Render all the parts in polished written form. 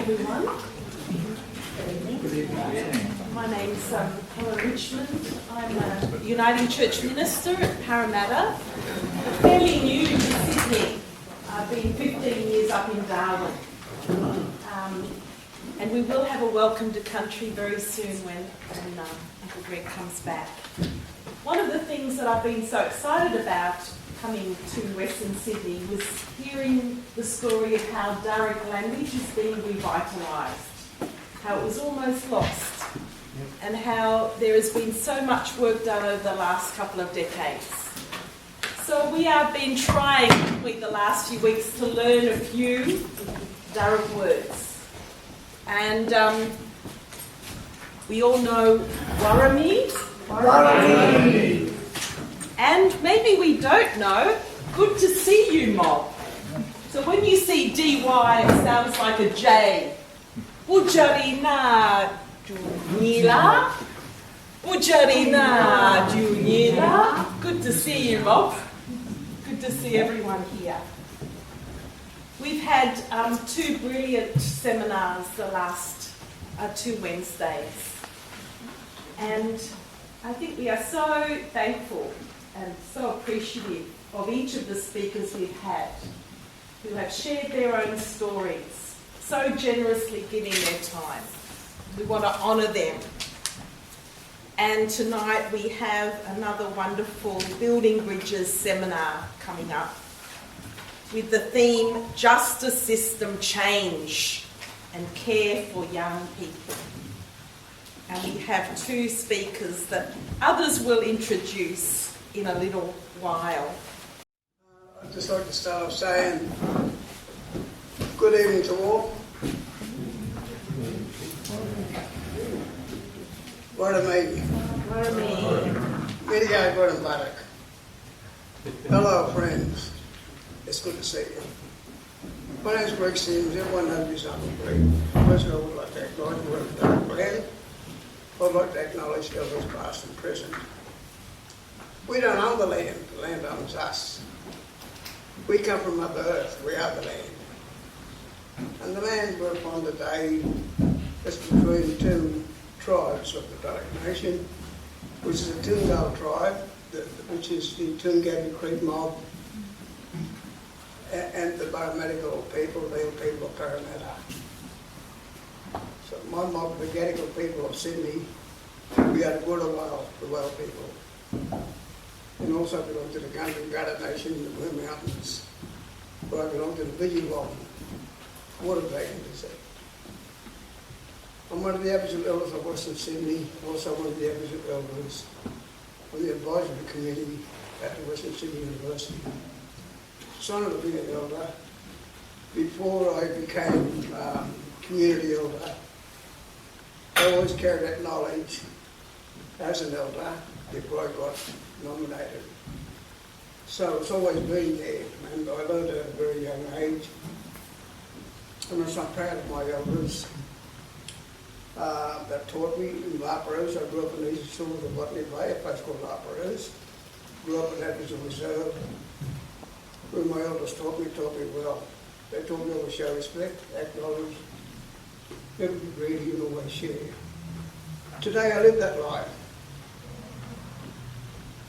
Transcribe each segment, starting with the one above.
everyone. My name's Helen Richmond. I'm a Uniting Church minister at Parramatta. I'm fairly new to Sydney. I've been 15 years up in Darwin. And we will have a welcome to country very soon when Uncle Greg comes back. One of the things that I've been so excited about coming to Western Sydney was hearing the story of how Darug language is being revitalised, how it was almost lost, and how there has been so much work done over the last couple of decades. So we have been trying the last few weeks to learn a few Darug words. And we all know Warramie. And maybe we don't know, good to see you, mob. So when you see DY, it sounds like a J. Bujarina Junila. Bujarina Junila. Good to see you, mob. Good to see everyone here. We've had two brilliant seminars the last 2 Wednesdays. And I think we are so thankful and so appreciative of each of the speakers we've had who have shared their own stories, so generously giving their time. We want to honour them. And tonight we have another wonderful Building Bridges seminar coming up with the theme Justice System Change and Care for Young People. And we have 2 speakers that others will introduce in a little while. I'd just like to start off saying good evening to all. Warramie. Midigai Warrambarak. Hello friends. It's good to see you. My name's Greg Sims. Everyone knows me as Uncle Greg. First of all, I would like to acknowledge the work of Darug land. I'd like to acknowledge elders past and present. We don't own the land owns us. We come from Mother Earth, we are the land. And the land we're upon today is between 2 tribes of the Darug Nation, which is the Toongal tribe, which is the Toongabbie Creek mob, and the Barramatigal people, the people of Parramatta. So my mob, the Gadigal people of Sydney, we are the Gurrawal people. And also belong to the Gundungurra Nation in the Blue Mountains, where I belong to the Bidgewong water dragon desert. I'm one of the Aboriginal elders of Western Sydney, also one of the Aboriginal elders on the advisory committee at the Western Sydney University. Son of being an elder, before I became community elder, I always carried that knowledge as an elder before I got nominated. So it's always been there, and I learned at a very young age. And I'm so proud of my elders that taught me in La Perouse. I grew up in the eastern shores of Botany Bay, a place called La Perouse. Grew up in Aboriginal Reserve, where my elders taught me well. They taught me always show respect, acknowledge, never be greedy, and always share. Today I live that life.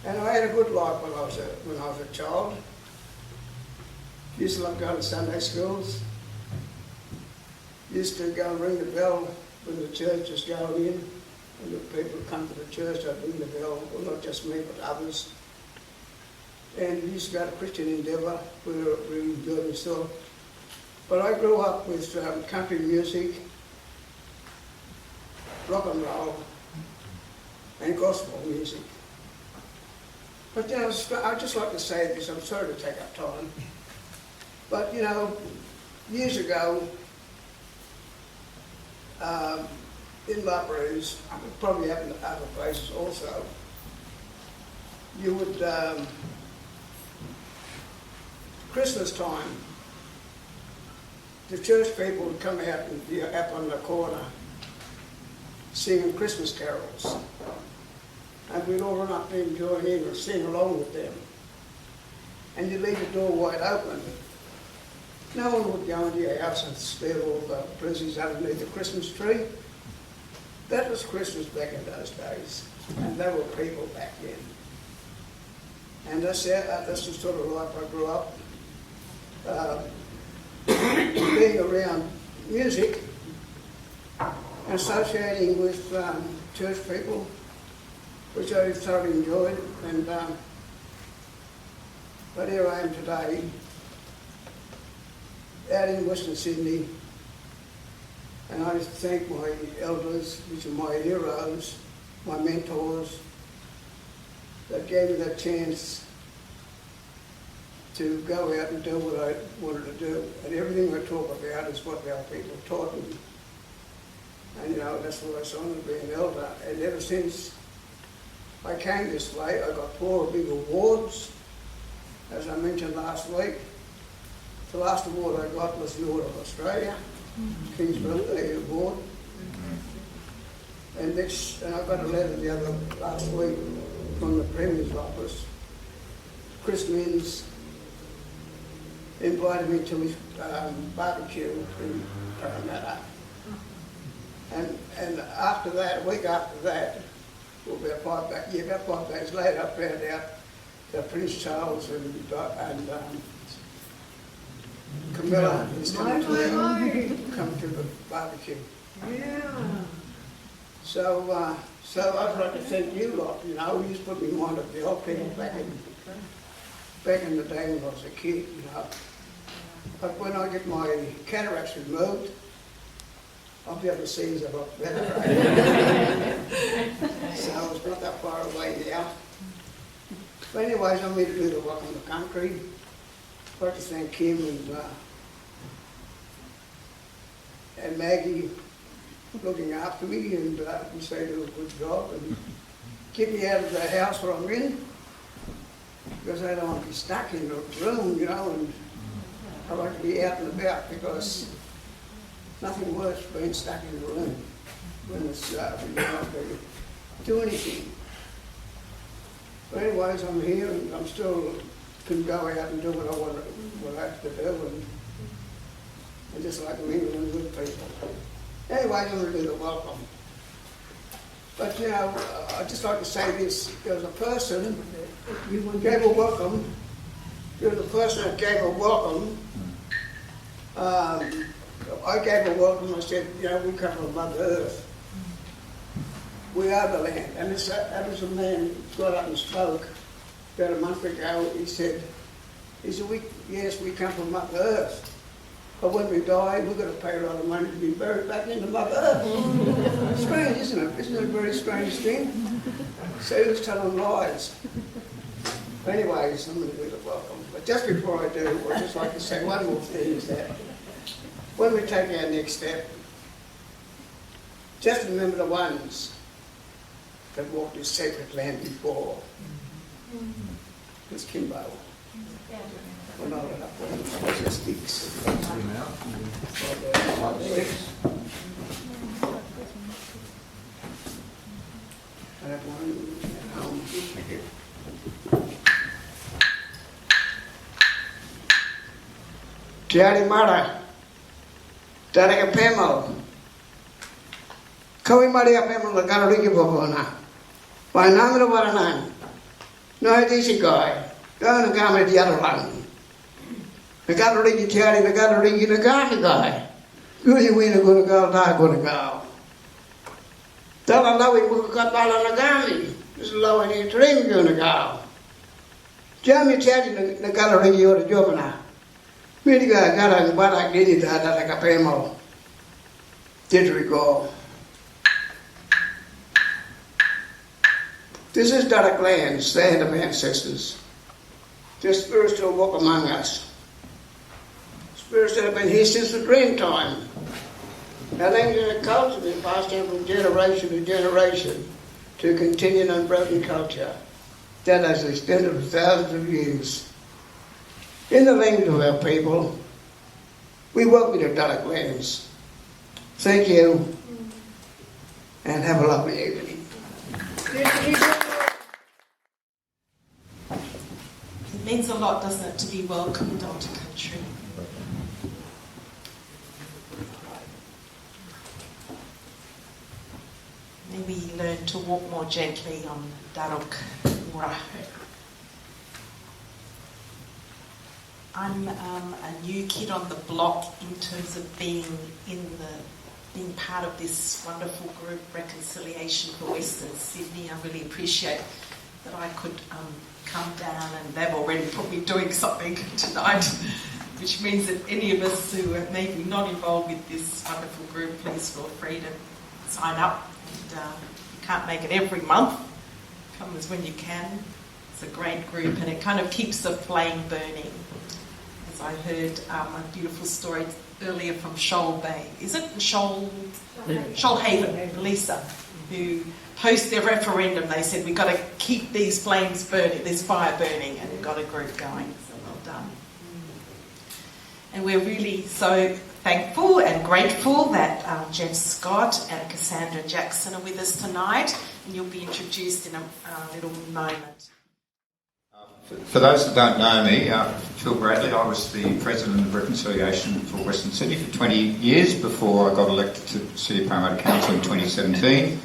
And I had a good life when I was a child. Used to love going to Sunday schools. Used to go and ring the bell when the church was going in. When the people would come to the church, I'd ring the bell. Well, not just me, but others. And we used to go to Christian Endeavour, where we enjoyed ourselves. But I grew up with country music, rock and roll, and gospel music. But you know, I'd just like to say this, I'm sorry to take up time, but you know, years ago, in La Perouse, probably happened to other places also, you would, Christmas time, the church people would come out and be up on the corner singing Christmas carols. And we'd all run up there and join in and sing along with them. And you leave the door wide open No one would go into your house and steal all the presents underneath the Christmas tree. That was Christmas back in those days, and they were people back then. And that's the sort of life I grew up. Being around music, associating with church people, which I thoroughly enjoyed. And but here I am today, out in Western Sydney, and I thank my elders, which are my heroes, my mentors, that gave me that chance to go out and do what I wanted to do. And everything I talk about is what our people taught me. And that's why I signed to be an elder. And ever since I came this way, I got 4 big awards, as I mentioned last week. The last award I got was the Order of Australia, King's Birthday Award. And I got a letter last week from the Premier's office. Chris Minns invited me to his barbecue in Parramatta. And after that, a week after that, about 5 days later, I found out that Prince Charles and Camilla is coming to the barbecue. Yeah. So I'd like to thank you lot. You just put me in mind of the old people back in the day when I was a kid. But when I get my cataracts removed, I'll be able to see a lot better. So it's not that far away now. But anyways, I'm here to do the Welcome to Country. I'd like to thank Kim and Maggie for looking after me, and we say do a good job and get me out of the house where I'm in, because I don't want to be stuck in the room, and I like to be out and about, because nothing worse than being stuck in the room when you're not able to do anything. But anyways, I'm here and I'm still can go out and do what I have to do, and just like mingle with good people. Anyways, I'm going to do the welcome. But I'd just like to say this: there's a person who gave a welcome. There's a person that gave a welcome. I gave a welcome. I said, we come from Mother Earth. We are the land. And that was a man who got up and spoke about a month ago. He said, yes, we come from Mother Earth. But when we die, we've got to pay a lot of money to be buried back into Mother Earth. Strange, isn't it? Isn't it a very strange thing? So who's telling lies? Anyways, I'm going to do the welcome. But just before I do, I'd just like to say one more thing, is that when we take our next step, just remember the ones that walked this sacred land before. It's Kimbo. We're not enough for the sticks. I have one at home. Tiari Mara, Taraka Pemo, Kawi Maria Pemo, the Kariki Bobona, by Namra Varanan, no Disi guy, go and come at the other land. The Kariki Tiari, the Kariki, the Gani guy. Good, we are going to go, not going to go. Tell them that we will cut down on the Gani. This is low and you dream going to go. Jamie Tiari, the Kariki or the Jovana. Miliga Gara Barak did it at a capemo. Did we go? This is Dark Lands, the land of ancestors. The spirits still walk among us. Spirits that have been here since the dream time. Our language and culture have been passed down from generation to generation to continue an unbroken culture that has extended for thousands of years. In the language of our people, we welcome you to Dark Lands. Thank you, and have a lovely evening. It means a lot, doesn't it, to be welcomed onto country. learn to walk more gently on Daruk Mura. I'm a new kid on the block in terms of being part of this wonderful group, Reconciliation for Western Sydney. I really appreciate that I could come down, and they've already put me doing something tonight, which means that any of us who are maybe not involved with this wonderful group, please feel free to sign up. And, you can't make it every month. Come as when you can. It's a great group, and it kind of keeps the flame burning. As I heard a beautiful story earlier from Shoal Bay. Is it Shoalhaven, Lisa, who post their referendum, they said we've got to keep these flames burning, this fire burning, and we've got a group going. So well done. And we're really so thankful and grateful that Geoff Scott and Cassandra Jackson are with us tonight, and you'll be introduced in a little moment. For those that don't know me, Phil Bradley, I was the President of Reconciliation for Western Sydney for 20 years before I got elected to City Parramatta Council in 2017.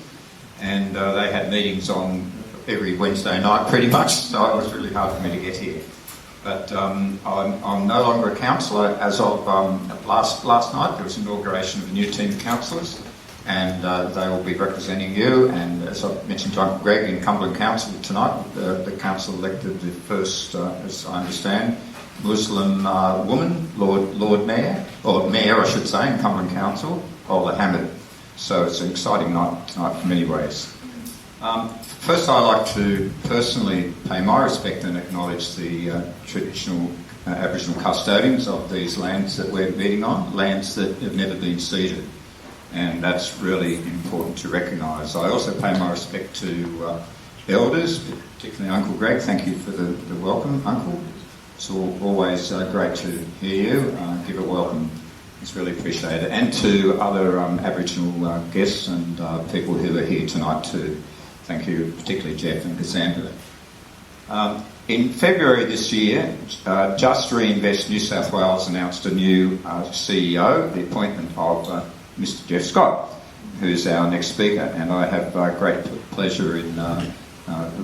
And they had meetings on every Wednesday night pretty much, so it was really hard for me to get here. But I'm no longer a councillor. As of last night, there was inauguration of a new team of councillors, and they will be representing you. And as I mentioned to Uncle Greg in Cumberland Council tonight, the council elected the first, as I understand, Muslim woman, Lord Mayor, or Mayor I should say, in Cumberland Council, Ola Hamid. So it's an exciting night tonight for many ways. First, I'd like to personally pay my respect and acknowledge the traditional Aboriginal custodians of these lands that we're meeting on, lands that have never been ceded. And that's really important to recognise. I also pay my respect to elders, particularly Uncle Greg. Thank you for the welcome, Uncle. It's always great to hear you. Give a welcome. It's really appreciated. And to other Aboriginal guests and people who are here tonight too. Thank you, particularly Geoff and Cassandra. In February this year, Just Reinvest New South Wales announced a new CEO, the appointment of Mr. Geoff Scott, who's our next speaker. And I have great pleasure in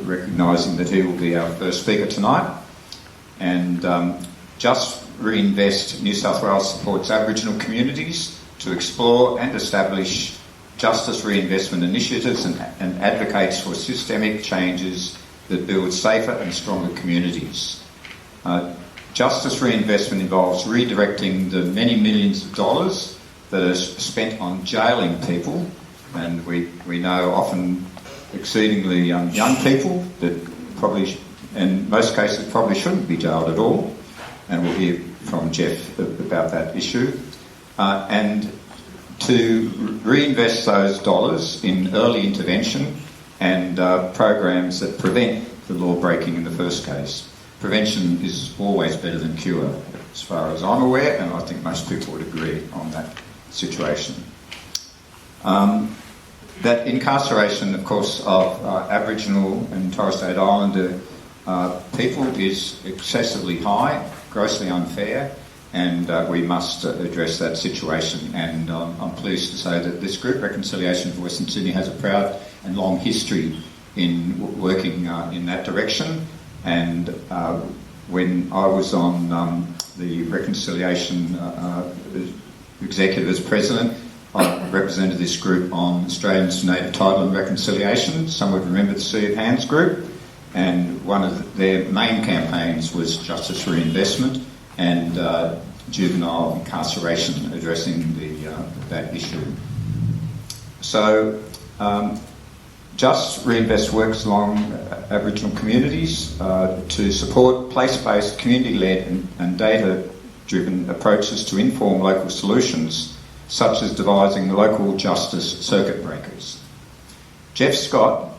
recognising that he will be our first speaker tonight. And Just Reinvest New South Wales supports Aboriginal communities to explore and establish justice reinvestment initiatives and advocates for systemic changes that build safer and stronger communities. Justice reinvestment involves redirecting the many millions of dollars that are spent on jailing people, and we know often exceedingly young people that probably, in most cases, probably shouldn't be jailed at all. And we'll hear from Geoff about that issue. And to reinvest those dollars in early intervention and programs that prevent the law breaking in the first case. Prevention is always better than cure, as far as I'm aware, and I think most people would agree on that situation. That incarceration, of course, of Aboriginal and Torres Strait Islander people is excessively high, grossly unfair, and we must address that situation. And I'm pleased to say that this group, Reconciliation for Western Sydney, has a proud and long history in working in that direction. And when I was on the Reconciliation Executive as President, I represented this group on Australians Native Title and Reconciliation. Some would remember the Sea of Hands group. And one of their main campaigns was justice reinvestment and juvenile incarceration, addressing that issue. So Just Reinvest works along Aboriginal communities to support place-based, community-led and data-driven approaches to inform local solutions, such as devising local justice circuit breakers. Geoff Scott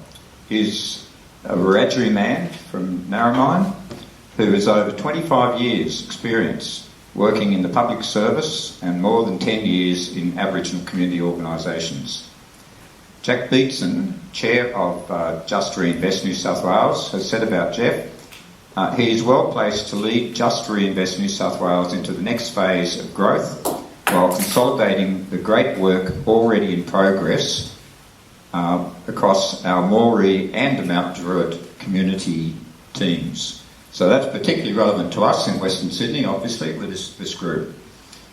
is a Wiradjuri man from Narromine who has over 25 years' experience working in the public service and more than 10 years in Aboriginal community organisations. Jack Beatson, Chair of Just Reinvest New South Wales, has said about Geoff, he is well placed to lead Just Reinvest New South Wales into the next phase of growth while consolidating the great work already in progress across our Moree and Mount Druitt community teams. So that's particularly relevant to us in Western Sydney, obviously, with this group.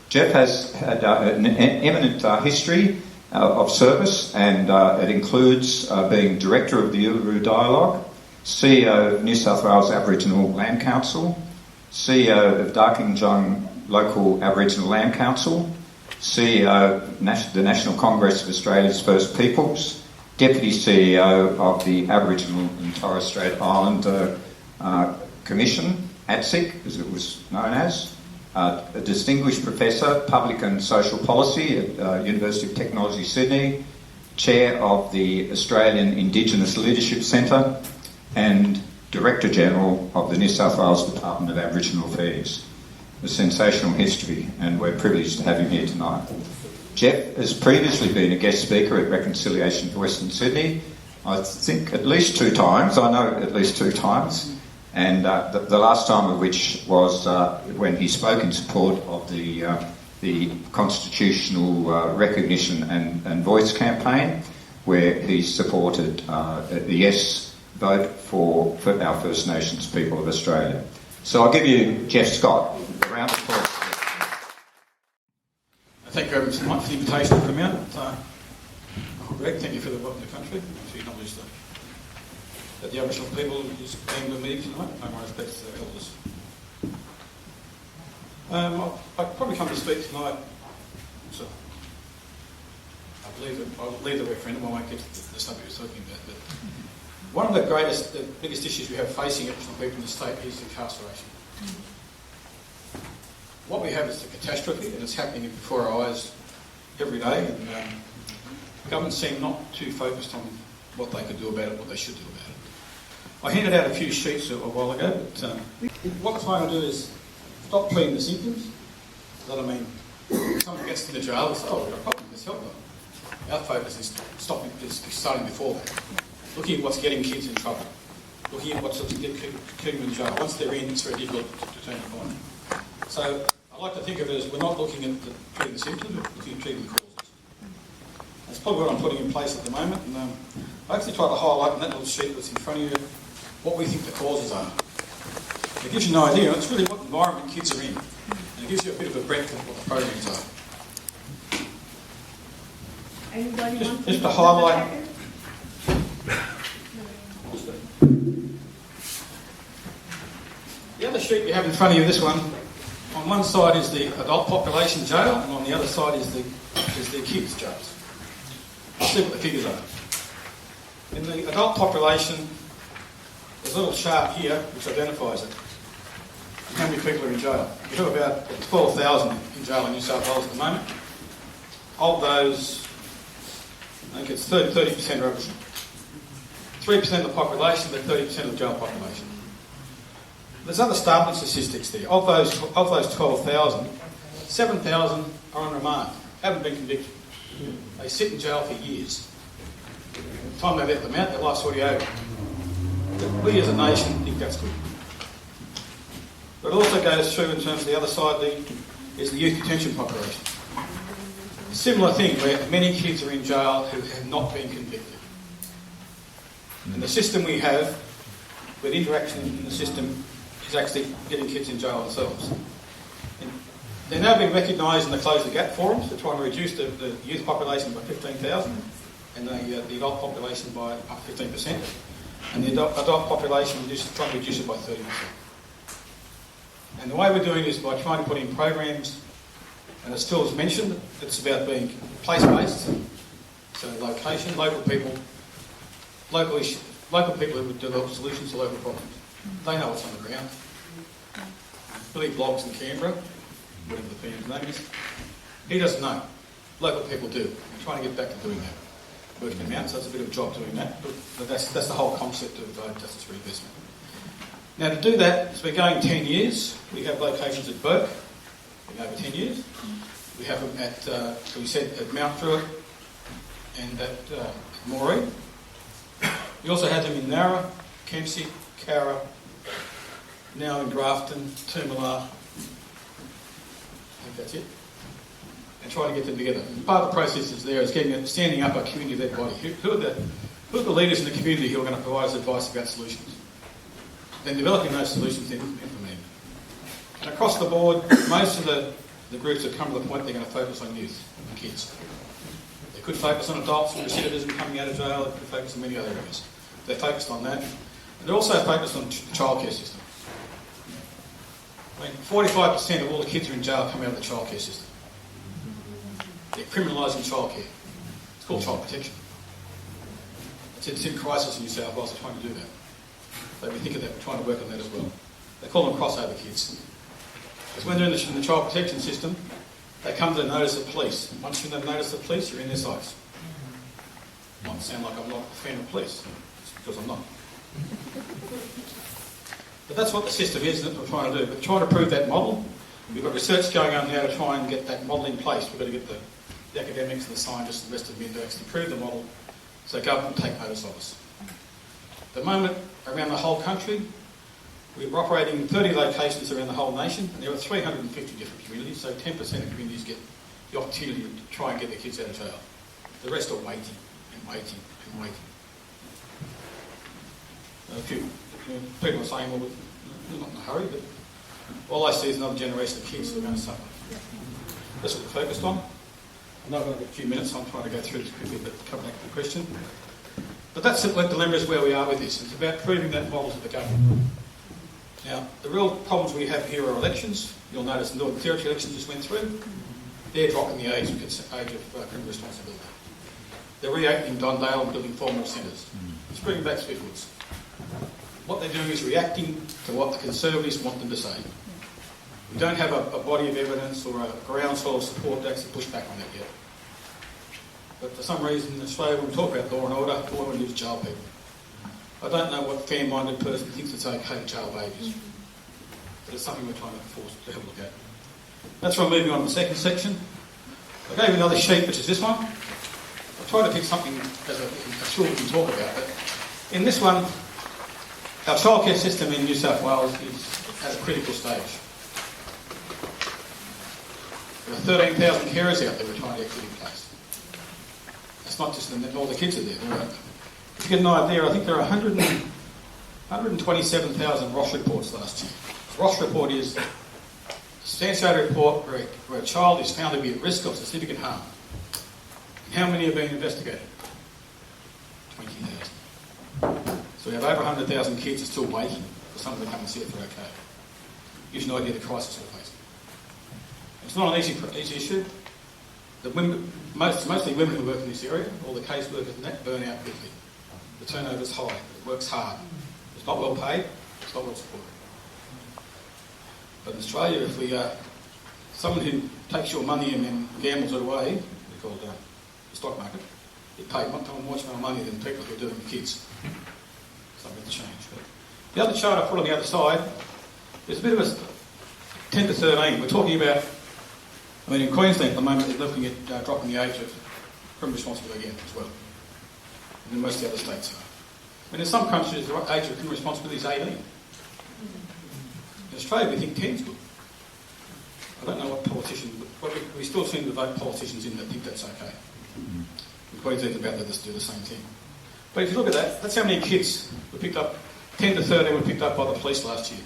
Geoff has had an eminent history of service, and it includes being Director of the Uluru Dialogue, CEO of New South Wales Aboriginal Land Council, CEO of Darkinjung Local Aboriginal Land Council, CEO of the National Congress of Australia's First Peoples, Deputy CEO of the Aboriginal and Torres Strait Islander Commission, ATSIC, as it was known as, a distinguished professor, public and social policy at University of Technology, Sydney, chair of the Australian Indigenous Leadership Centre, and Director General of the New South Wales Department of Aboriginal Affairs. A sensational history, and we're privileged to have him here tonight. Geoff has previously been a guest speaker at Reconciliation for Western Sydney, I think at least 2 times. I know at least 2 times. And the last time of which was when he spoke in support of the constitutional recognition and voice campaign, where he supported the yes vote for our First Nations people of Australia. So I'll give you Geoff Scott. A round of applause. Thank you very much for the invitation to come out. Greg, thank you for the welcome to the country. To acknowledge that the Aboriginal people is being with me tonight. Pay my respects to their elders. I've probably come to speak tonight. So I believe the referendum. I won't get to the subject we're talking about. But one of the biggest issues we have facing Aboriginal people in the state is incarceration. What we have is the catastrophe, and it's happening before our eyes every day. And governments seem not too focused on what they could do about it, what they should do about it. I handed out a few sheets a while ago, but what I'm trying to do is stop treating the symptoms. That I mean, someone gets to the jail and says, "Oh, we've got a problem, let's help them." Our focus is starting before that. Looking at what's getting kids in trouble. Looking at what's keeping them in jail. Once they're in, it's very difficult to turn the corner. So I like to think of it as we're not looking at treating the symptoms, we're looking at treating the causes. That's probably what I'm putting in place at the moment. And I actually try to highlight in that little sheet that's in front of you what we think the causes are. It gives you an idea. It's really what environment kids are in. And it gives you a bit of a breadth of what the programs are. Just to highlight. The other sheet you have in front of you, this one, on one side is the adult population jail, and on the other side is the kids' jails. Let's see what the figures are. In the adult population, there's a little chart here which identifies it. How many people are in jail? We have about 12,000 in jail in New South Wales at the moment. Of those, I think it's 30% are Aboriginal. 3% of the population, but 30% of the jail population. There's other startling statistics there. Of those 12,000, 7,000 are on remand, haven't been convicted. They sit in jail for years. By the time they let them out, their life's already over. But we as a nation think that's good. But it also goes through in terms of the other side is the youth detention population. Similar thing where many kids are in jail who have not been convicted. And the system we have, with interaction in the system, is actually getting kids in jail themselves. And they're now being recognised in the Close the Gap forums. They're trying to reduce the youth population by 15,000 and the adult population by up 15%. And the adult population trying to reduce it by 30%. And the way we're doing is by trying to put in programs, and it still is mentioned, it's about being place-based, so location, local people who would develop solutions to local problems. They know what's on the ground. Billy Bloggs in Canberra, whatever the PM's name is, he doesn't know. Local people do. We're trying to get back to doing that. Working them out, so it's a bit of a job doing that, but that's the whole concept of Justice Reinvestment. Now to do that, it's been going 10 years. We have locations at Bourke, been over 10 years. We have them at Mount Druitt and at Moree. We also had them in Narra, Kempsey, Cowra, now in Grafton, Toomala. I think that's it. and trying to get them together. And part of the process is there is standing up a community-led body. Who are the leaders in the community who are going to provide us advice about solutions? Then developing those solutions and implementing them. And across the board, most of the groups have come to the point they're going to focus on youth and kids. They could focus on adults and recidivism coming out of jail, they could focus on many other areas. They're focused on that. And they're also focused on the childcare system. I mean, 45% of all the kids who are in jail come out of the childcare system. They're criminalising childcare. It's called child protection. It's in crisis in New South Wales. They're trying to do that. So we think of that, we're trying to work on that as well. They call them crossover kids. Because when they're in the child protection system, they come to the notice of police. And once you're in the notice of police, you're in their sights. Might sound like I'm not a fan of police. It's because I'm not. But that's what the system is that we're trying to do. We're trying to prove that model. We've got research going on now to try and get that model in place. We've got to get the academics and the scientists and the rest of the index to prove the model so government will take notice of us. At the moment, around the whole country, we're operating in 30 locations around the whole nation, and there are 350 different communities, so 10% of communities get the opportunity to try and get their kids out of jail. The rest are waiting and waiting and waiting. A few people are saying, well, we're not in a hurry, but all I see is another generation of kids who are going to suffer. That's what we're focused on. I know I've got a few minutes, so I'm trying to go through this quickly, but come back to the question. But that's the dilemma is where we are with this. It's about proving that model to the government. Now, the real problems we have here are elections. You'll notice the Northern Territory election just went through. They're dropping the age of criminal responsibility. They're reopening Dondale and building formal centres. It's bringing back Swiftwoods. What they're doing is reacting to what the Conservatives want them to say. We don't have a body of evidence or a groundswell of support to actually push back on that yet. But for some reason in Australia, when we talk about law and order, all we want to do is jail people. I don't know what fair-minded person thinks it's okay to jail babies. But it's something we're trying to force to have a look at. That's why I'm moving on to the second section. I gave you another sheet, which is this one. I tried to pick something as a tool we can talk about. But in this one, our childcare system in New South Wales is at a critical stage. There are 13,000 carers out there we're trying to get in place. It's not just all the kids are there. To get an idea, I think there are 127,000 ROS reports last year. The ROS report is a substantiated report where a child is found to be at risk of significant harm. How many are being investigated? 20,000. So we have over 100,000 kids are still waiting for someone to come and see if they're okay. Gives you an idea of the crisis we're facing. It's not an easy issue. The women, mostly women who work in this area, all the case workers and that burn out quickly. The turnover is high. It works hard. It's not well paid. It's not well supported. But in Australia, if we someone who takes your money and then gambles it away, we call it the stock market, you pay much more money than people who are doing with kids. Something to change. But the other chart I put on the other side is a bit of a 10 to 13. We're talking about, I mean, in Queensland at the moment, they're looking at dropping the age of criminal responsibility again as well. And in most of the other states are. I mean, in some countries, the age of criminal responsibility is 18. In Australia, we think 10 is good. I don't know what politicians, but we still seem to vote politicians in that think that's okay. In Queensland, about to do the same thing. But if you look at that, that's how many kids were picked up. 10 to 13 were picked up by the police last year.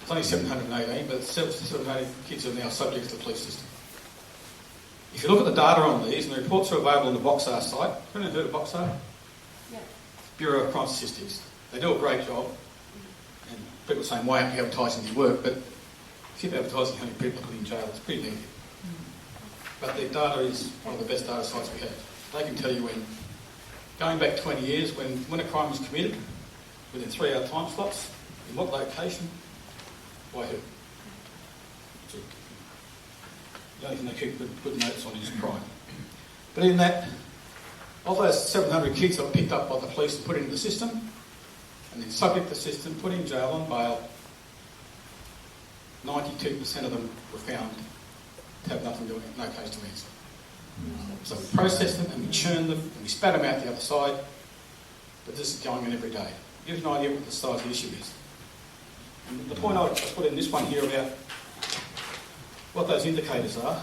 It's only 718, but 780 kids are now subject to the police system. If you look at the data on these, and the reports are available on the Boxar site. Have anyone heard of Boxar? Yeah. Bureau of Crime Statistics. They do a great job. And people are saying, why aren't you advertising your work? But keep advertising how many people are put in jail. It's pretty negative. But their data is one of the best data sites we have. They can tell you when, going back 20 years, when a crime was committed, within 3-hour time slots, in what location, by who. So the only thing they keep good notes on is crime. But in that, of those 700 kids that were picked up by the police and put into the system, and then subject to the system, put in jail on bail, 92% of them were found to have nothing to do, no case to answer. So we processed them and we churned them and we spat them out the other side, but this is going on every day. Give you an idea what the size of the issue is. And the point I put in this one here about what those indicators are,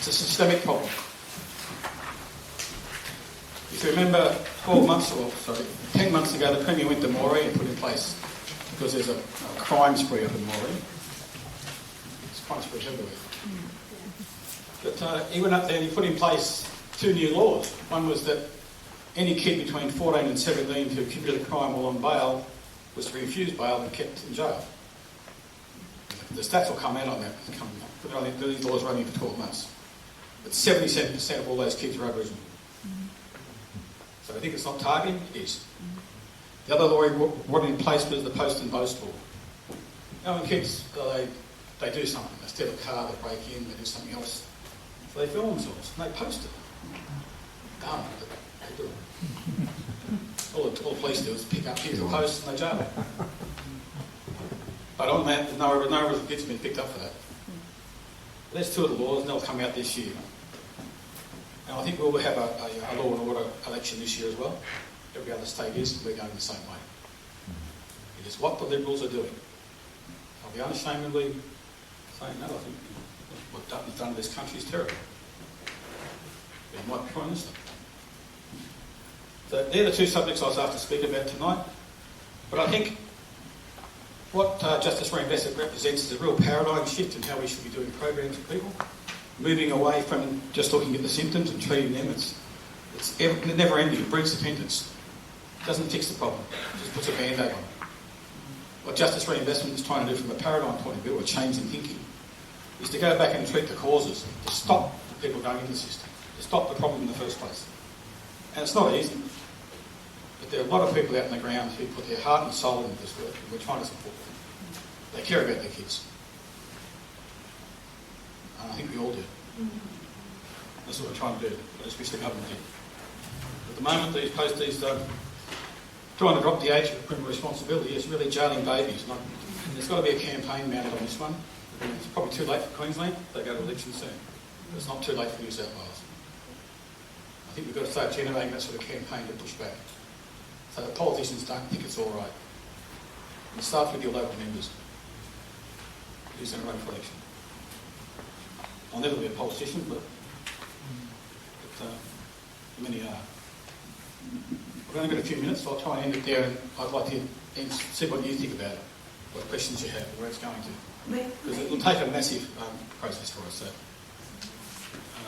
It's a systemic problem. If you remember 10 months ago, the Premier went to Moree and put in place, because there's a crime spree up in Moree. There's crime spree everywhere. But he went up there and he put in place 2 new laws. One was that any kid between 14 and 17 who committed a crime while on bail was to be refused bail and kept in jail. The stats will come out on that. These laws are only for 12 months. But 77% of all those kids are Aboriginal. So I think it's not targeting, it is. The other law he brought in place was the post and boast law. Now when kids, they do something, they steal a car, they break in, they do something else. So they film themselves and they post it. Dumb, but they do it. All the police do is pick up kids and post and they jail them. But on that, no kids have been picked up for that. But there's 2 of the laws and they'll come out this year. And I think we'll have a law and order election this year as well. Every other state is, we're going the same way. It is what the Liberals are doing. I'll be unashamedly saying no, I think what Dutton's done to this country is terrible. Being White Prime Minister. So they're the 2 subjects I was asked to speak about tonight. But I think what Justice Reinvest represents is a real paradigm shift in how we should be doing programs for people. Moving away from just looking at the symptoms and treating them. It's never ending. It breeds repentance. It doesn't fix the problem. It just puts a band-aid on it. What Justice Reinvestment is trying to do from a paradigm point of view, a change in thinking, is to go back and treat the causes, to stop the people going into the system, to stop the problem in the first place. And it's not easy. But there are a lot of people out on the ground who put their heart and soul into this work, and we're trying to support them. They care about their kids. And I think we all do. That's what we're trying to do. I just wish the government did. At the moment, these trying to drop the age of criminal responsibility is really jailing babies. And there's got to be a campaign mounted on this one. It's probably too late for Queensland. They go to election soon. But it's not too late for New South Wales. I think we've got to start generating that sort of campaign to push back. So the politicians don't think it's all right. And it starts with your local members. Who's going to run for election? I'll never be a politician, but many are. We've only got a few minutes, so I'll try and end it there, and I'd like to see what you think about it, what questions you have, where it's going to. Because it will take a massive process for us. So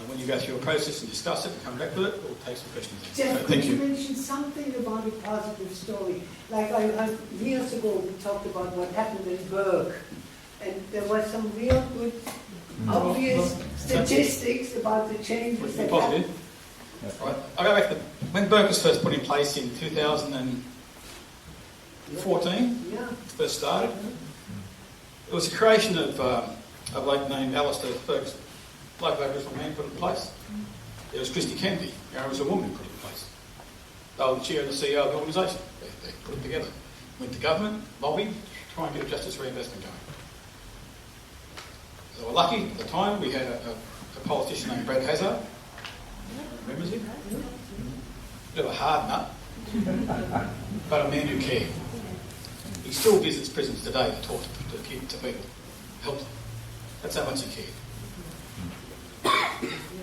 when you go through a process and discuss it and come back with it, we'll take some questions. Geoff, so, could you mention something about a positive story? Like years ago, we talked about what happened in Burke, and there was some real good, obvious statistics about the changes that happened. Right. I'll go back to when Burke was first put in place in 2014, first started. It was a creation of a bloke named Alistair Ferguson, local Aboriginal man put it in place. There was Christy Kennedy, who was a woman who put it in place. They were the chair and the CEO of the organisation. They put it together. Went to government, lobbied, try and get Justice Reinvestment going. They were lucky at the time. We had a politician named Brad Hazard. Remembers him? Bit of a hard nut, but a man who cared. He still visits prisons today to talk to people, help them. That's how much he cared.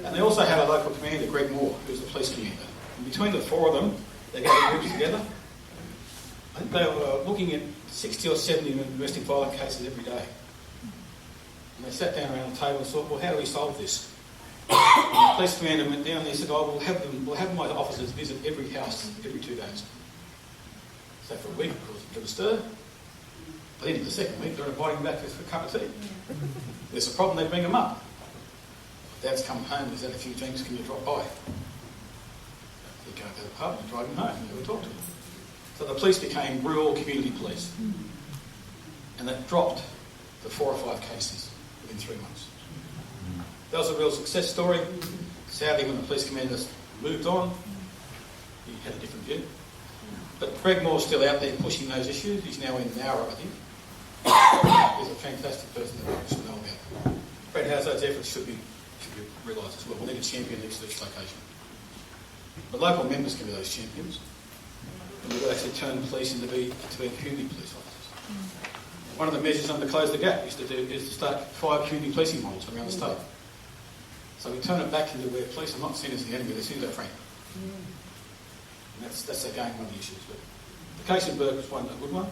And they also had a local commander, Greg Moore, who was the police commander. And between the 4 of them, they got the groups together. I think they were looking at 60 or 70 domestic violence cases every day. And they sat down around the table and thought, well, how do we solve this? And the police commander went down and he said, we'll have my officers visit every house every 2 days. So for a week, it caused a bit of a stir. But then in the second week, they're inviting them back for a cup of tea. There's a problem, they bring them up. Dad's come home, he's had a few drinks, can you drop by? You go to the pub, you drive him home, you never talk to him. So the police became rural community police. And that dropped to 4 or 5 cases within 3 months. That was a real success story. Sadly, when the police commander moved on, he had a different view. But Greg Moore's still out there pushing those issues. He's now in Nowra, I think. He's a fantastic person that we should know about. Brad Hazard's efforts should be realised as well. We'll need a champion next to each location. The local members can be those champions. And we've got to actually turn the police into being community police officers. One of the measures under Close the Gap is to start 5 community policing models around the state. So we turn it back into where police are not seen as the enemy, they're seen as our friend. And that's again one of the issues. But the case in Burke was a good one.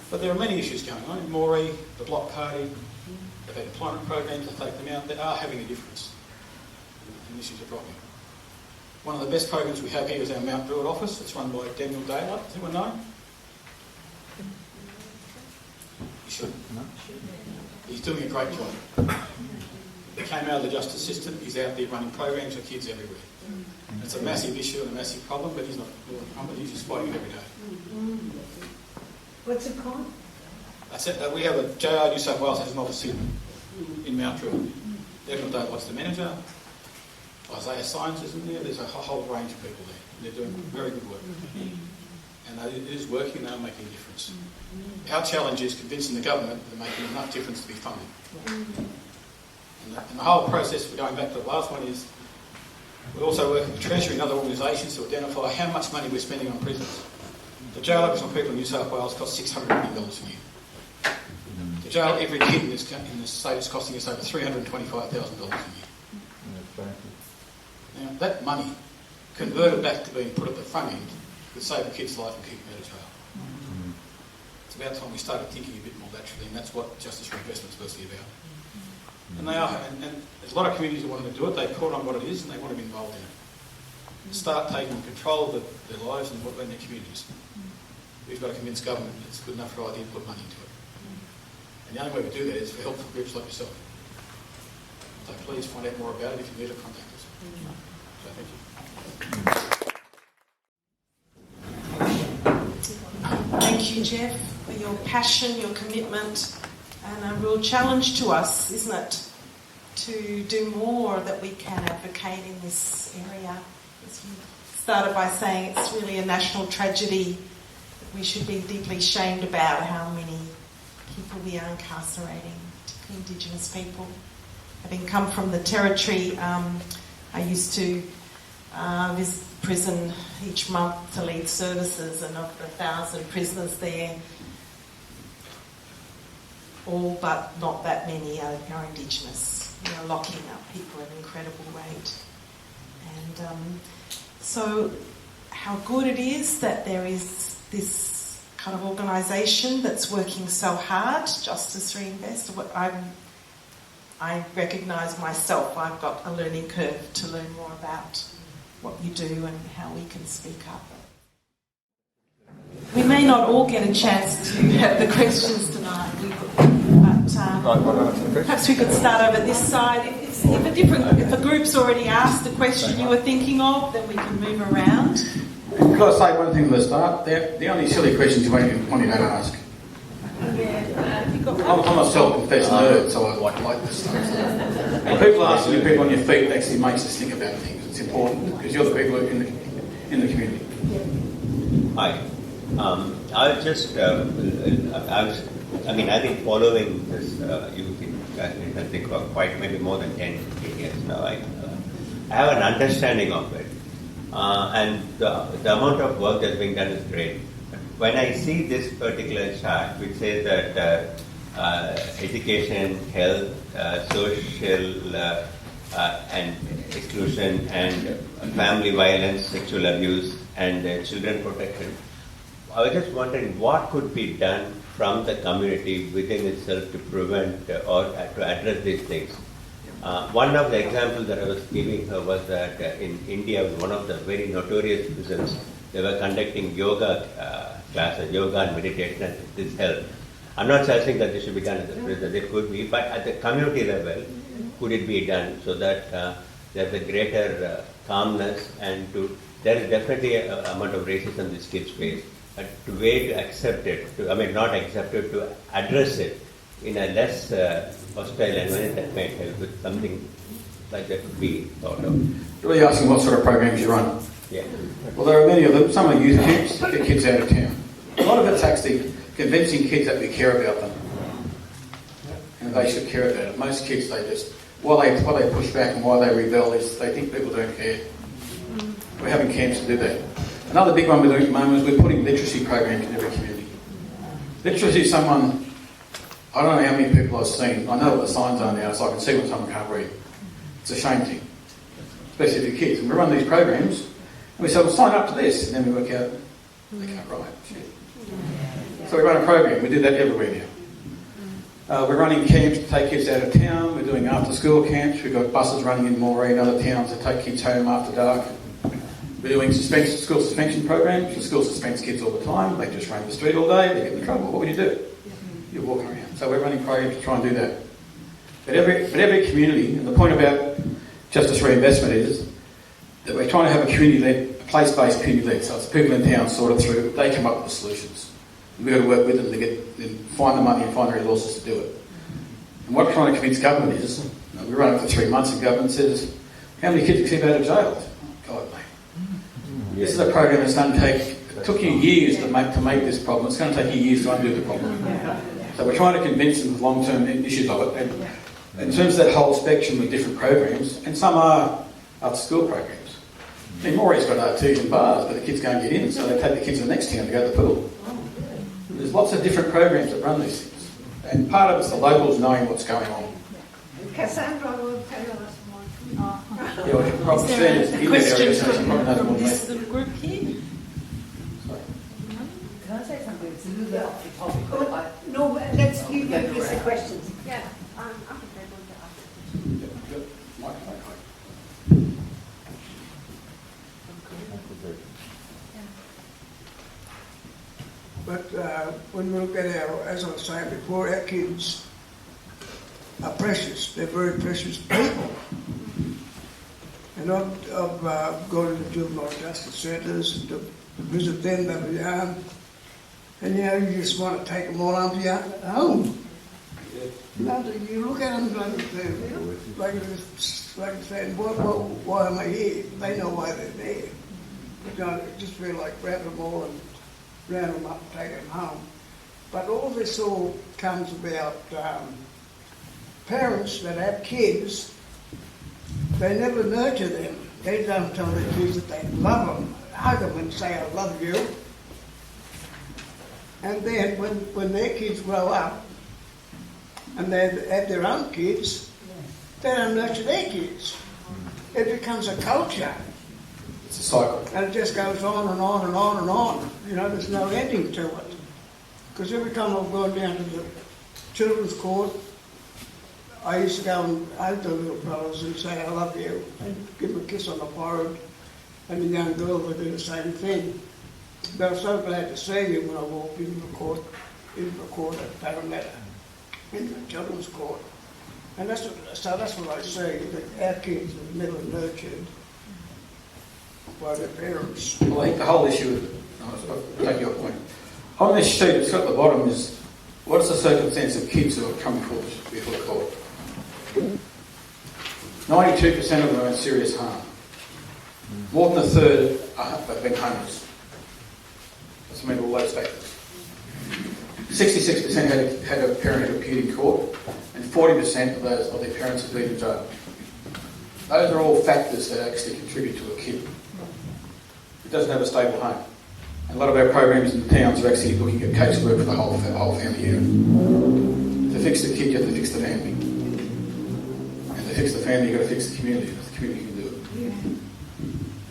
But there are many issues going on. In Moree, the block party, they've had employment programs to take them out. They are having a difference. And issues are dropping. One of the best programs we have here is our Mount Druitt office. It's run by Daniel Daylight. Does anyone know? You should. He's doing a great job. He came out of the justice system. He's out there running programs for kids everywhere. It's a massive issue and a massive problem, but he's not doing it. He's just fighting it every day. What's it called? That's it. We have a JR New South Wales has an office in Mount Druitt. Daniel Daylight's the manager. Isaiah Science is in there. There's a whole range of people there. They're doing very good work. And it is working. They're making a difference. Our challenge is convincing the government that they're making enough difference to be funded. And the whole process, we're going back to the last one, is we also work with the Treasury and other organisations to identify how much money we're spending on prisons. The jail Aboriginal people in New South Wales cost $600 million a year. The jail every kid in this state is costing us over $325,000 a year. Now, that money, converted back to being put at the front end, could save a kid's life and keep him out of jail. It's about time we started thinking a bit more laterally, and that's what Justice Reinvestment is supposed to be about. And they are, and there's a lot of communities who want to do it. They've caught on what it is, and they want to be involved in it. Start taking control of their lives and their communities. We've got to convince government that it's a good enough idea to put money into it. And the only way we do that is for helpful groups like yourself. So please find out more about it. If you need to, contact us. So thank you. Thank you, Geoff, for your passion, your commitment, and a real challenge to us, isn't it, to do more that we can advocate in this area. As you started by saying, it's really a national tragedy. We should be deeply ashamed about how many people we are incarcerating, particularly Indigenous people. Having come from the Territory, I used to visit prison each month to lead services, and of the 1,000 prisoners there, all but not that many are Indigenous. We are locking up people at an incredible rate. And so how good it is that there is this kind of organisation that's working so hard, Justice Reinvest. I recognise myself, I've got a learning curve to learn more about what you do and how we can speak up. We may not all get a chance to have the questions tonight, but perhaps we could start over this side. If a group's already asked a question you were thinking of, then we can move around. Could I say one thing at the start? The only silly questions you want you don't ask. I'm a self-confessed nerd, so I like this stuff. And people asking you people on your feet actually makes us think about things. It's important because you're the people in the community. Hi. I think following this, you can think about quite maybe more than 10, 15 years now. I have an understanding of it. And the amount of work that's being done is great. When I see this particular chart, which says that education, health, social and exclusion, and family violence, sexual abuse, and children protection, I was just wondering what could be done from the community within itself to prevent or to address these things. One of the examples that I was giving her was that in India, one of the very notorious prisons, they were conducting yoga classes, yoga and meditation, and this helped. I'm not suggesting that this should be done at the prison, it could be, but at the community level, could it be done so that there's a greater calmness, and there is definitely an amount of racism these kids face, but the way to accept it, not accept it, to address it in a less hostile environment that might help with something like that could be thought of. Really asking what sort of programs you run? Yeah. Well, there are many of them. Some are youth camps, get kids out of town. A lot of it's actually convincing kids that we care about them. And they should care about it. Most kids, they just, why they push back and why they rebel is they think people don't care. We're having camps to do that. Another big one we're doing at the moment is we're putting literacy programs in every community. Literacy is someone, I don't know how many people I've seen. I know what the signs are now, so I can see when someone can't read. It's a shame thing. especially for kids. And we run these programs, and we say, well, sign up to this, and then we work out they can't write. Shit. So we run a program. We do that everywhere now. We're running camps to take kids out of town. We're doing after-school camps. We've got buses running in Moree and other towns to take kids home after dark. We're doing school suspension programs. The school suspends kids all the time. They just run the street all day. They get in trouble. What would you do? You're walking around. So we're running programs to try and do that. But every community, and the point about Justice Reinvestment is that we're trying to have a community-led, a place-based community-led. So it's people in town sort it through. They come up with the solutions. We've got to work with them to find the money and find the resources to do it. And what we're trying to convince government is, we run it for 3 months and government says, how many kids escape out of jail? Oh, God, mate. This is a program that's going to take, it took you years to make this problem. It's going to take you years to undo the problem. So we're trying to convince them of long-term issues of it. And in terms of that whole spectrum of different programs, and some are after-school programs. I mean, Moree's got artesian bars, but the kids can't get in, so they take the kids to the next town to go to the pool. There's lots of different programs that run these things. And part of it's the locals knowing what's going on. Cassandra will tell us more. Is there a question from this little group here? Can I say something? It's a little bit off the topic. But No, let's give them the questions. yeah, I'm prepared to ask. But when we look at as I was saying before, our kids are precious. They're very precious people. And I've gone to the juvenile justice centres to visit them, they were young. And you just want to take them all home. You look at them like saying, why am I here? They know why they're there. Just feel like grab them all and round them up and take them home. But all this all comes about parents that have kids, they never nurture them. They don't tell their kids that they love them, hug them and say, I love you. And then when their kids grow up and they have their own kids, they don't nurture their kids. It becomes a culture. It's a cycle. And it just goes on and on and on and on. There's no ending to it. Because every time I've gone down to the children's court, I used to go and hug the little fellas and say, I love you, and give them a kiss on the forehead. And the young girl would do the same thing. But I was so glad to see you when I walked into the court at Parramatta, into the children's court. And that's what I see, that our kids are never nurtured by their parents. Well, I think the whole issue, I'll take your point. On this sheet, it's got at the bottom is, what is the circumstance of kids who have come before the court? 92% of them are in serious harm. More than a third have been homeless. That's made all those factors. 66% had a parent who appeared in court, and 40% of their parents have been in jail. Those are all factors that actually contribute to a kid. It doesn't have a stable home. And a lot of our programs in the towns are actually looking at casework for the whole family unit. To fix the kid, you have to fix the family. And to fix the family, you've got to fix the community, because the community can do it.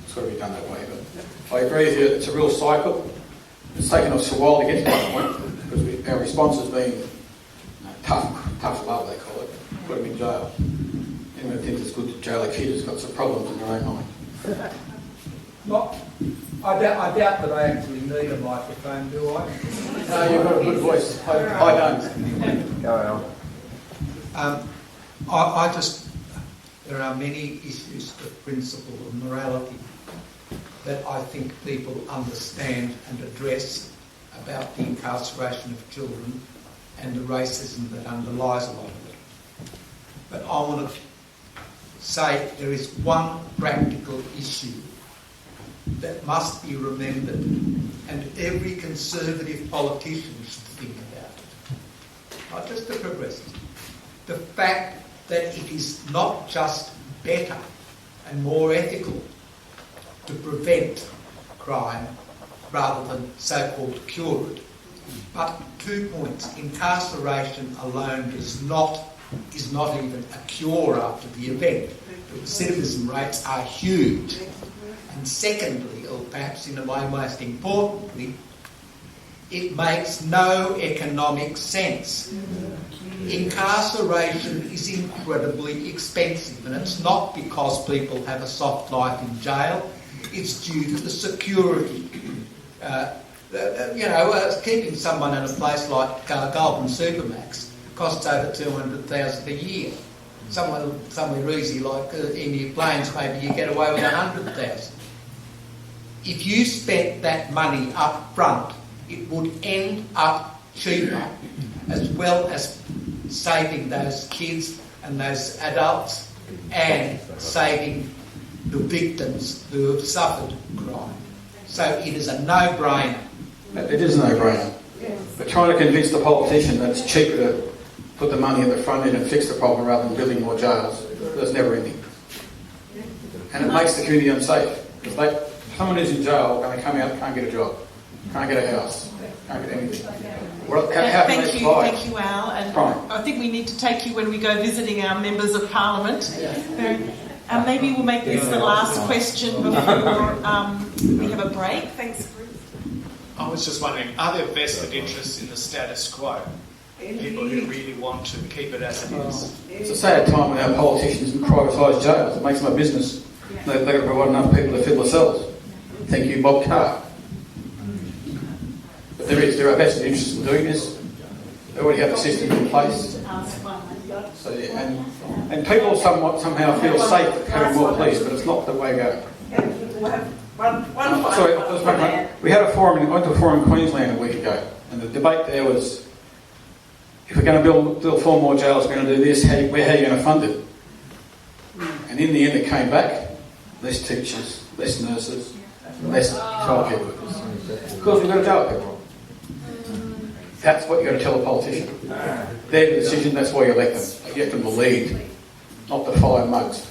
It's got to be done that way. But I agree with you, it's a real cycle. It's taken us a while to get to that point, because our response has been tough love, they call it. Put them in jail. Anyone who thinks it's good to jail a kid has got some problems in their own mind. I doubt that I actually need a microphone, do I? No, you've got a good voice. I don't. Go on. There are many issues of principle of morality that I think people understand and address about the incarceration of children and the racism that underlies a lot of it. But I want to say there is one practical issue that must be remembered, and every Conservative politician should think about it. Not just the progressives. The fact that it is not just better and more ethical to prevent crime rather than so-called cure it. But 2 points. Incarceration alone is not even a cure after the event. the recidivism rates are huge. And secondly, or perhaps in a way most importantly, it makes no economic sense. Incarceration is incredibly expensive, and it's not because people have a soft life in jail, it's due to the security. Keeping someone in a place like Goulburn Supermax costs over $200,000 a year. Somewhere easy like Emu Plains, maybe you get away with $100,000. If you spent that money up front, it would end up cheaper, as well as saving those kids and those adults and saving the victims who have suffered crime. So it is a no-brainer. It is a no-brainer. But trying to convince the politician that it's cheaper to put the money at the front end and fix the problem rather than building more jails, there's never ending. And it makes the community unsafe. Because someone who's in jail, when they come out, can't get a job, can't get a house, can't get anything. Thank you, Al. And I think we need to take you when we go visiting our members of Parliament. Maybe we'll make this the last question before we have a break. Thanks, Bruce. I was just wondering, are there vested interests in the status quo? People who really want to keep it as it is? It's a sad time when our politicians privatise jails. It makes them a business. They've got to provide enough people to fill the cells. Thank you, Bob Carr. But there are vested interests in doing this. They already have a system in place. So, and people somehow feel safe having more police, but it's not the way to go. We had a forum. I went to a forum in Queensland a week ago, and the debate there was, if we're going to build 4 more jails, we're going to do this. How are you going to fund it? And in the end, it came back: less teachers, less nurses, less childcare workers. Because we've got to jail people. That's what you've got to tell a politician. Their decision, that's why you elect them. You get them to lead, not to follow mugs.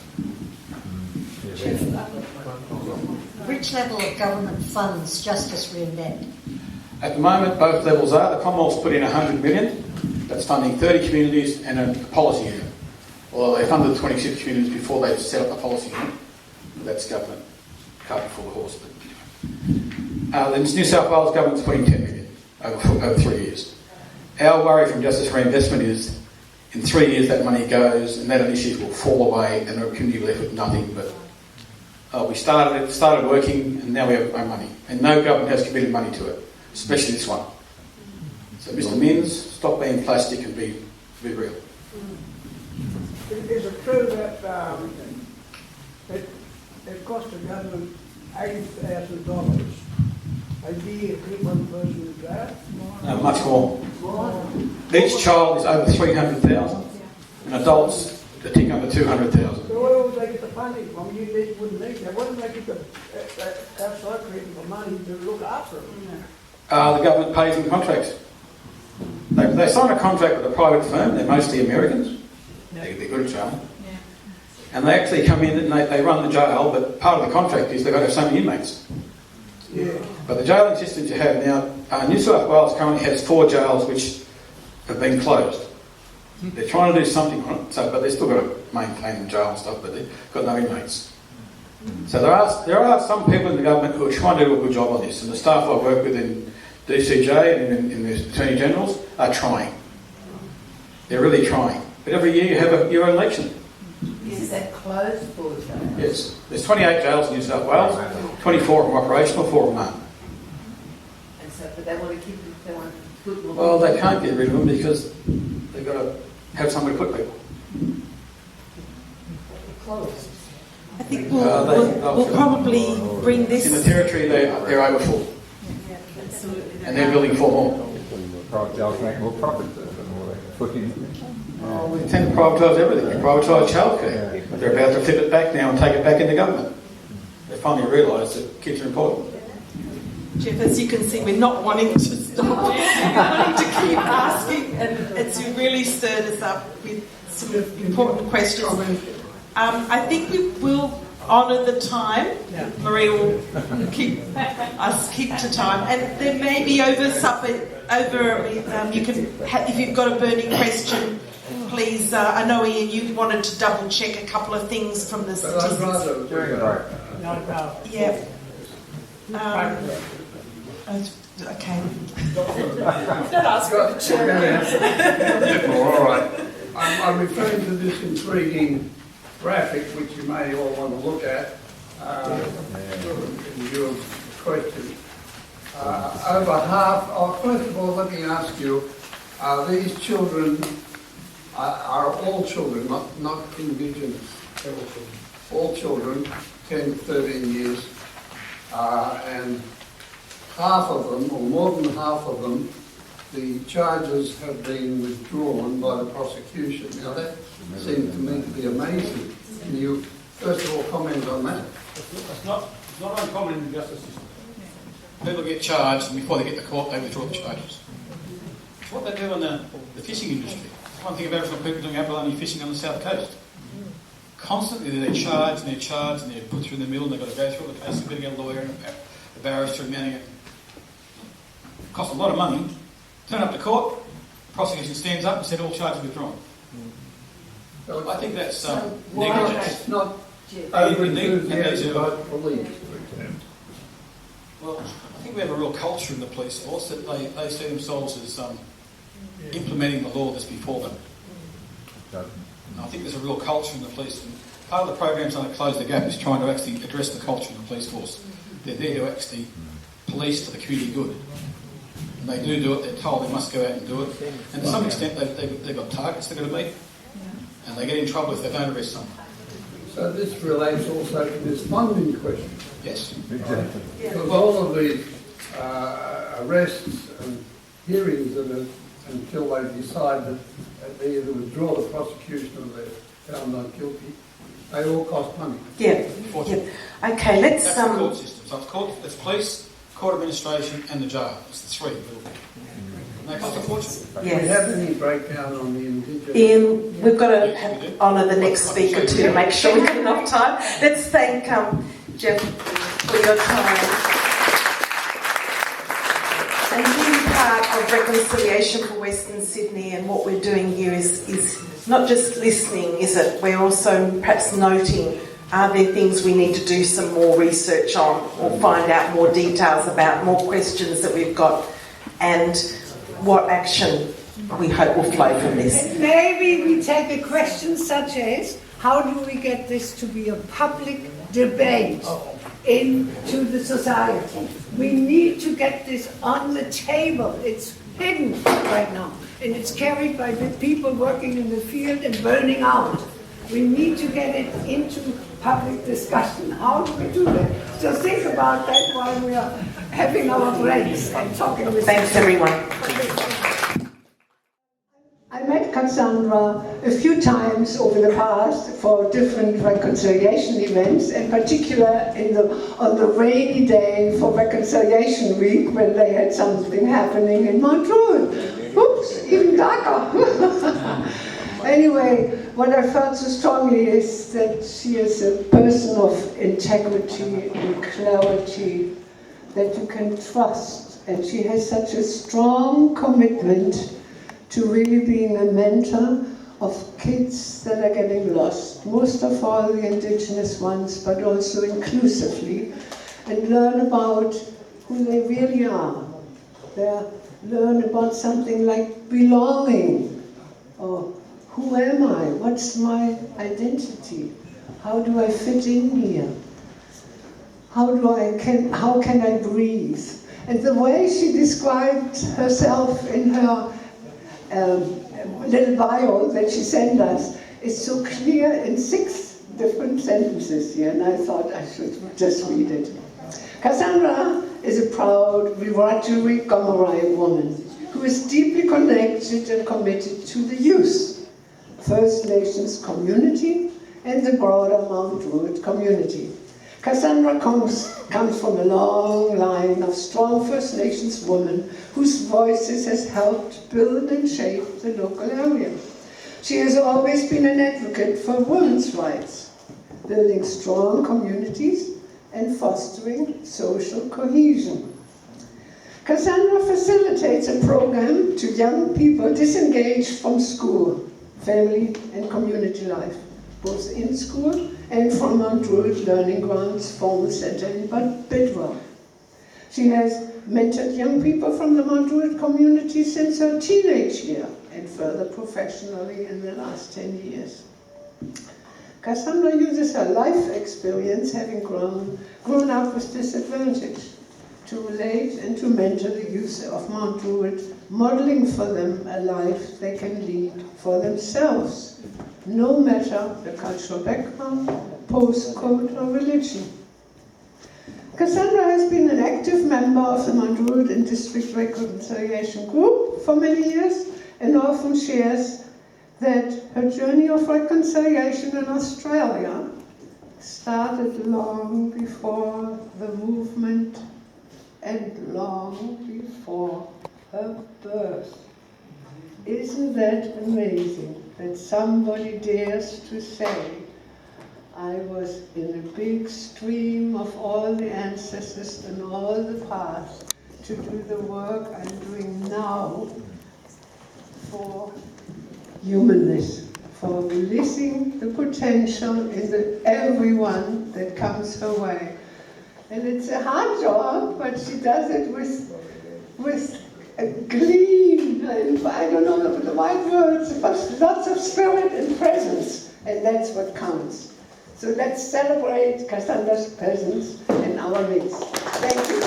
Which level of government funds Justice Reinvest? At the moment, both levels are. The Commonwealth's put in $100 million. That's funding 30 communities and a policy unit. Although they funded 26 communities before they set up a policy unit. That's government. Cart before the horse. The New South Wales government's putting $10 million. Over 3 years. Our worry from Justice Reinvestment is in 3 years that money goes and that initiative will fall away and the community will be left with nothing. But we started working and now we have no money. And no government has committed money to it, especially this one. So Mr. Minns, stop being plastic and be real. Is it true that it cost the government $80,000 a year to keep one person in jail? No, much more. Each child is over 300,000 and adults a tick under 200,000. So where would they get the funding from? You wouldn't need that. Why don't they get the outside people for money to look after them? The government pays them contracts. They sign a contract with a private firm. They're mostly Americans. They're good at jail. And they actually come in and they run the jail, but part of the contract is they've got to have so many inmates. Yeah. But the jailing systems you have now, New South Wales currently has 4 jails which have been closed. They're trying to do something on it, but they've still got to maintain the jail and stuff, but they've got no inmates. So there are some people in the government who are trying to do a good job on this, and the staff I work with in DCJ and in the Attorney Generals are trying. They're really trying. But every year you have your own election. Is that closed for jail? Yes. There's 28 jails in New South Wales, 24 of them operational, 4 of them aren't. And so, but they want to keep them, they want to put more. Well, they can't get rid of them because they've got to have somewhere to put people. Closed. I think we'll probably bring this... In the territory, they're over full. Yeah, absolutely. And they're building 4 more. Private jails make more profit than what they put in. Oh, we tend to privatise everything. We privatise childcare. But they're about to flip it back now and take it back into government. They finally realise that kids are important. Geoff, as you can see, we're not wanting to stop. We're wanting to keep asking, and it's really stirred us up with some important questions. I think we will honour the time. Maria will keep to time, and there may be over supper. You can, if you've got a burning question, please, I know Ian, you wanted to double check a couple of things from the But I'd statistics. rather during a break. Yeah. Okay. Don't ask for the chair. All right. I'm referring to this intriguing graphic, which you may all want to look at in view of the question. Over half, first of all, let me ask you, these children are all children, not Indigenous, all children, 10 to 13 years, and half of them, or more than half of them, the charges have been withdrawn by the prosecution. Now that seemed to me to be amazing. Can you, first of all, comment on that? It's not uncommon in the justice system. People get charged, and before they get to court, they withdraw the charges. It's what they do in the fishing industry. One thing about Aboriginal people doing abalone fishing on the south coast. Constantly they're charged, and they're put through the mill, and they've got to go through all the case, they've got to get a lawyer and a barrister and manning it. Costs a lot of money. Turn up to court, prosecution stands up and said all charges withdrawn. So I think that's negligence. It's not over-enthusiasm about police, for example. Well, I think we have a real culture in the police force that they see themselves as implementing the law that's before them. And I think there's a real culture in the police. And part of the programs on Close the Gap is trying to actually address the culture in the police force. They're there to actually police for the community good. And they do it, they're told they must go out and do it. And to some extent they've got targets they've got to meet. And they get in trouble if they don't arrest someone. So this relates also to this funding question. Yes. Exactly. Because all of these arrests and hearings that are, until they decide that they either withdraw the prosecution or they're found not guilty, they all cost money. Yeah. Okay, let's... That's the court system. So it's police, court administration and the jail. It's the three. And they cost a fortune. Do we have any breakdown on the Indigenous? Ian, we've got to honour the next speaker too to make sure we get enough time. Let's thank Geoff for your time. And being part of Reconciliation for Western Sydney, and what we're doing here is not just listening, is it? We're also perhaps noting, are there things we need to do some more research on, or find out more details about, more questions that we've got, and what action we hope will flow from this. Maybe we take a question such as, how do we get this to be a public debate into the society? We need to get this on the table. It's hidden right now, and it's carried by the people working in the field and burning out. We need to get it into public discussion. How do we do that? So think about that while we are having our breaks and talking with Thanks, everyone. I met Cassandra a few times over the past for different reconciliation events, in particular on the rainy day for Reconciliation Week, when they had something happening in Montreux. Oops, even darker. Anyway, what I felt so strongly is that she is a person of integrity and clarity that you can trust, and she has such a strong commitment to really being a mentor of kids that are getting lost, most of all the Indigenous ones, but also inclusively, and learn about who they really are. Learn about something like belonging, or who am I? What's my identity? How do I fit in here? How can I breathe? And the way she described herself in her little bio that she sent us is so clear in 6 different sentences here, and I thought I should just read it. Cassandra is a proud Wiradjuri Gomeroi woman who is deeply connected and committed to the youth, First Nations community, and the broader Mount Druitt community. Cassandra comes from a long line of strong First Nations women whose voices has helped build and shape the local area. She has always been an advocate for women's rights, building strong communities and fostering social cohesion. Cassandra facilitates a program to young people disengaged from school, family and community life, both in school and from Mount Druitt Learning Grounds Formal Centre in Bidwell. She has mentored young people from the Mount Druitt community since her teenage year and further professionally in the last 10 years. Cassandra uses her life experience, having grown up with disadvantage, to relate and to mentor the youth of Mount Druitt, modeling for them a life they can lead for themselves, no matter the cultural background, postcode or religion. Cassandra has been an active member of the Mount Druitt and District Reconciliation Group for many years and often shares that her journey of reconciliation in Australia started long before the movement and long before her birth. Isn't that amazing that somebody dares to say, I was in a big stream of all the ancestors and all the past to do the work I'm doing now for humanness, for releasing the potential in everyone that comes her way. And it's a hard job, but she does it with a gleam, and I don't know the right words, but lots of spirit and presence, and that's what counts. So let's celebrate Cassandra's presence in our midst. Thank you.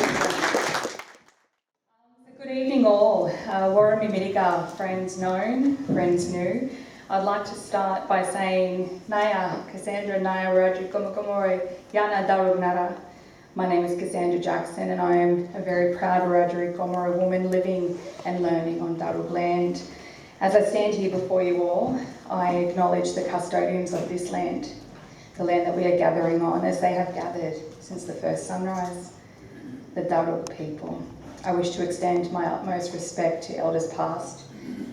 Good evening all. Warami Mitika, friends known, friends new. I'd like to start by saying Naya, Cassandra Naya Raju Gomakomore Yana Darugnara. My name is Cassandra Jackson and I am a very proud Wiradjuri Gomeroi woman living and learning on Darug land. As I stand here before you all, I acknowledge the custodians of this land, the land that we are gathering on as they have gathered since the first sunrise, the Darug people. I wish to extend my utmost respect to elders past,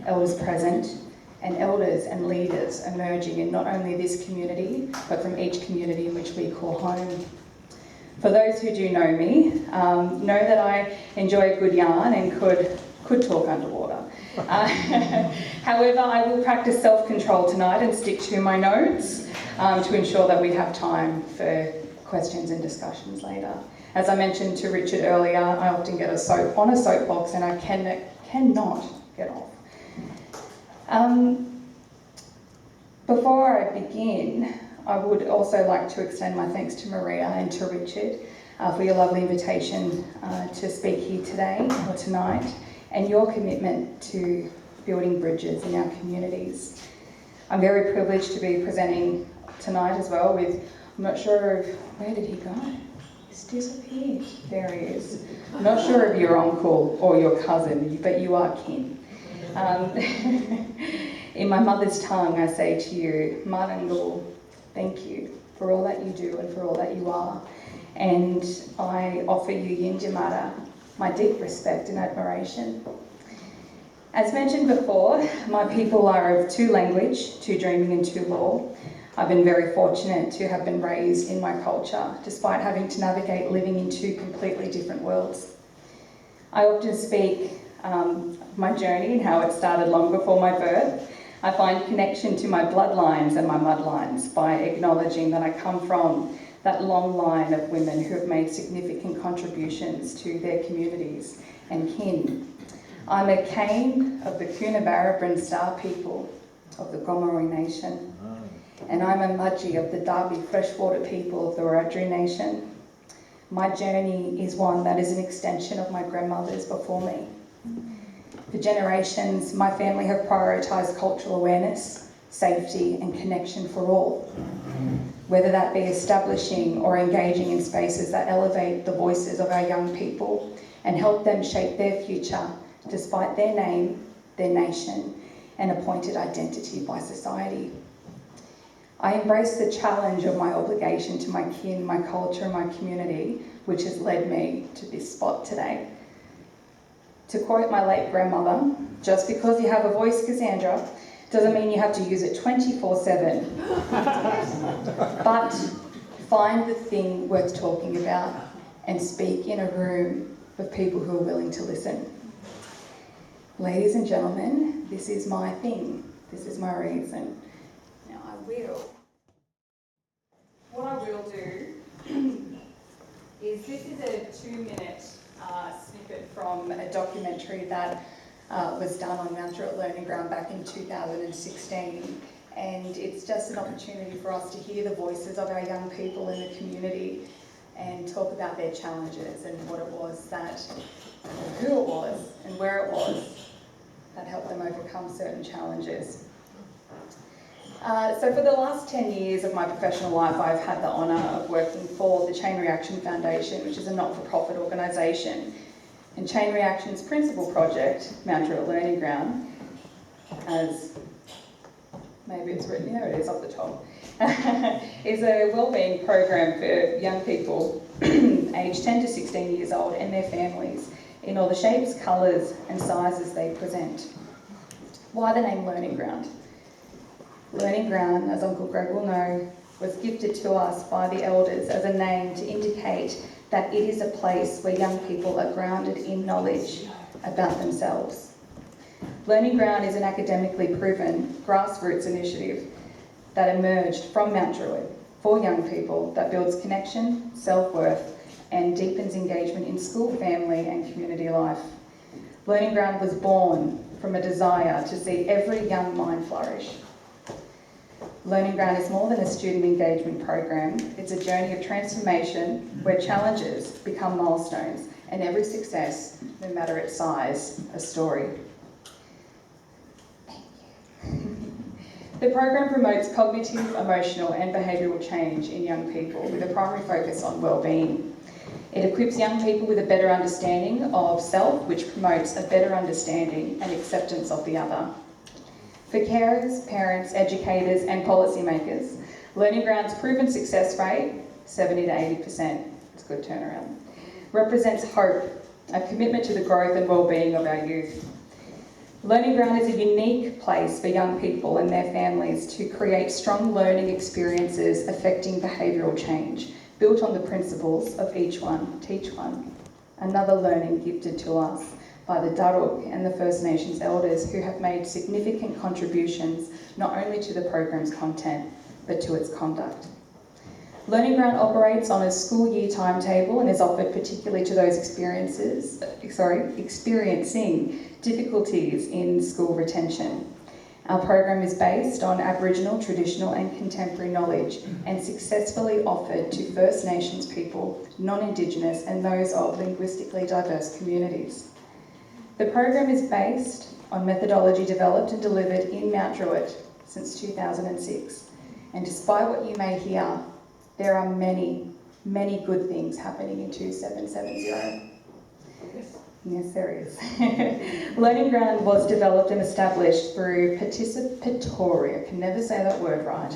elders present, and elders and leaders emerging in not only this community, but from each community in which we call home. For those who do know me, know that I enjoy a good yarn and could talk underwater. However, I will practice self-control tonight and stick to my notes to ensure that we have time for questions and discussions later. As I mentioned to Richard earlier, I often get on a soapbox and I cannot get off. Before I begin, I would also like to extend my thanks to Maria and to Richard for your lovely invitation to speak here today or tonight and your commitment to building bridges in our communities. I'm very privileged to be presenting tonight as well with, I'm not sure of, where did he go? He's disappeared. There he is. I'm not sure of your uncle or your cousin, but you are kin. In my mother's tongue, I say to you, Marangul, thank you for all that you do and for all that you are. And I offer you Yinjamara, my deep respect and admiration. As mentioned before, my people are of two language, two dreaming and two law. I've been very fortunate to have been raised in my culture, despite having to navigate living in two completely different worlds. I often speak my journey and how it started long before my birth. I find connection to my bloodlines and my mudlines by acknowledging that I come from that long line of women who have made significant contributions to their communities and kin. I'm a Kane of the Coonabarabran Star people of the Gomeroi Nation, and I'm a Mudgee of the Darby freshwater people of the Wiradjuri Nation. My journey is one that is an extension of my grandmothers before me. For generations, my family have prioritised cultural awareness, safety and connection for all, whether that be establishing or engaging in spaces that elevate the voices of our young people and help them shape their future despite their name, their nation and appointed identity by society. I embrace the challenge of my obligation to my kin, my culture and my community, which has led me to this spot today. To quote my late grandmother, just because you have a voice, Cassandra, doesn't mean you have to use it 24/7. But find the thing worth talking about and speak in a room of people who are willing to listen. Ladies and gentlemen, this is my thing. This is my reason. Now I will. What I will do is this is a 2-minute snippet from a documentary that was done on Mount Druitt Learning Ground back in 2016, and it's just an opportunity for us to hear the voices of our young people in the community and talk about their challenges and what it was that, or who it was and where it was that helped them overcome certain challenges. So for the last 10 years of my professional life, I've had the honour of working for the Chain Reaction Foundation, which is a not-for-profit organisation. And Chain Reaction's principal project, Mount Druitt Learning Ground, as maybe it's written, there it is up the top, is a wellbeing program for young people aged 10 to 16 years old and their families in all the shapes, colours and sizes they present. Why the name Learning Ground? Learning Ground, as Uncle Greg will know, was gifted to us by the elders as a name to indicate that it is a place where young people are grounded in knowledge about themselves. Learning Ground is an academically proven grassroots initiative that emerged from Mount Druitt for young people that builds connection, self-worth and deepens engagement in school, family and community life. Learning Ground was born from a desire to see every young mind flourish. Learning Ground is more than a student engagement program. It's a journey of transformation where challenges become milestones and every success, no matter its size, a story. The program promotes cognitive, emotional and behavioural change in young people with a primary focus on wellbeing. It equips young people with a better understanding of self, which promotes a better understanding and acceptance of the other. For carers, parents, educators and policymakers, Learning Ground's proven success rate, 70 to 80%, it's a good turnaround, represents hope, a commitment to the growth and wellbeing of our youth. Learning Ground is a unique place for young people and their families to create strong learning experiences affecting behavioural change, built on the principles of each one, teach one. Another learning gifted to us by the Darug and the First Nations elders who have made significant contributions not only to the program's content, but to its conduct. Learning Ground operates on a school year timetable and is offered particularly to those experiencing difficulties in school retention. Our program is based on Aboriginal, traditional and contemporary knowledge and successfully offered to First Nations people, non-Indigenous and those of linguistically diverse communities. The program is based on methodology developed and delivered in Mount Druitt since 2006. And despite what you may hear, there are many, many good things happening in 2770. Yes, there is. Learning Ground was developed and established through participatory, I can never say that word right,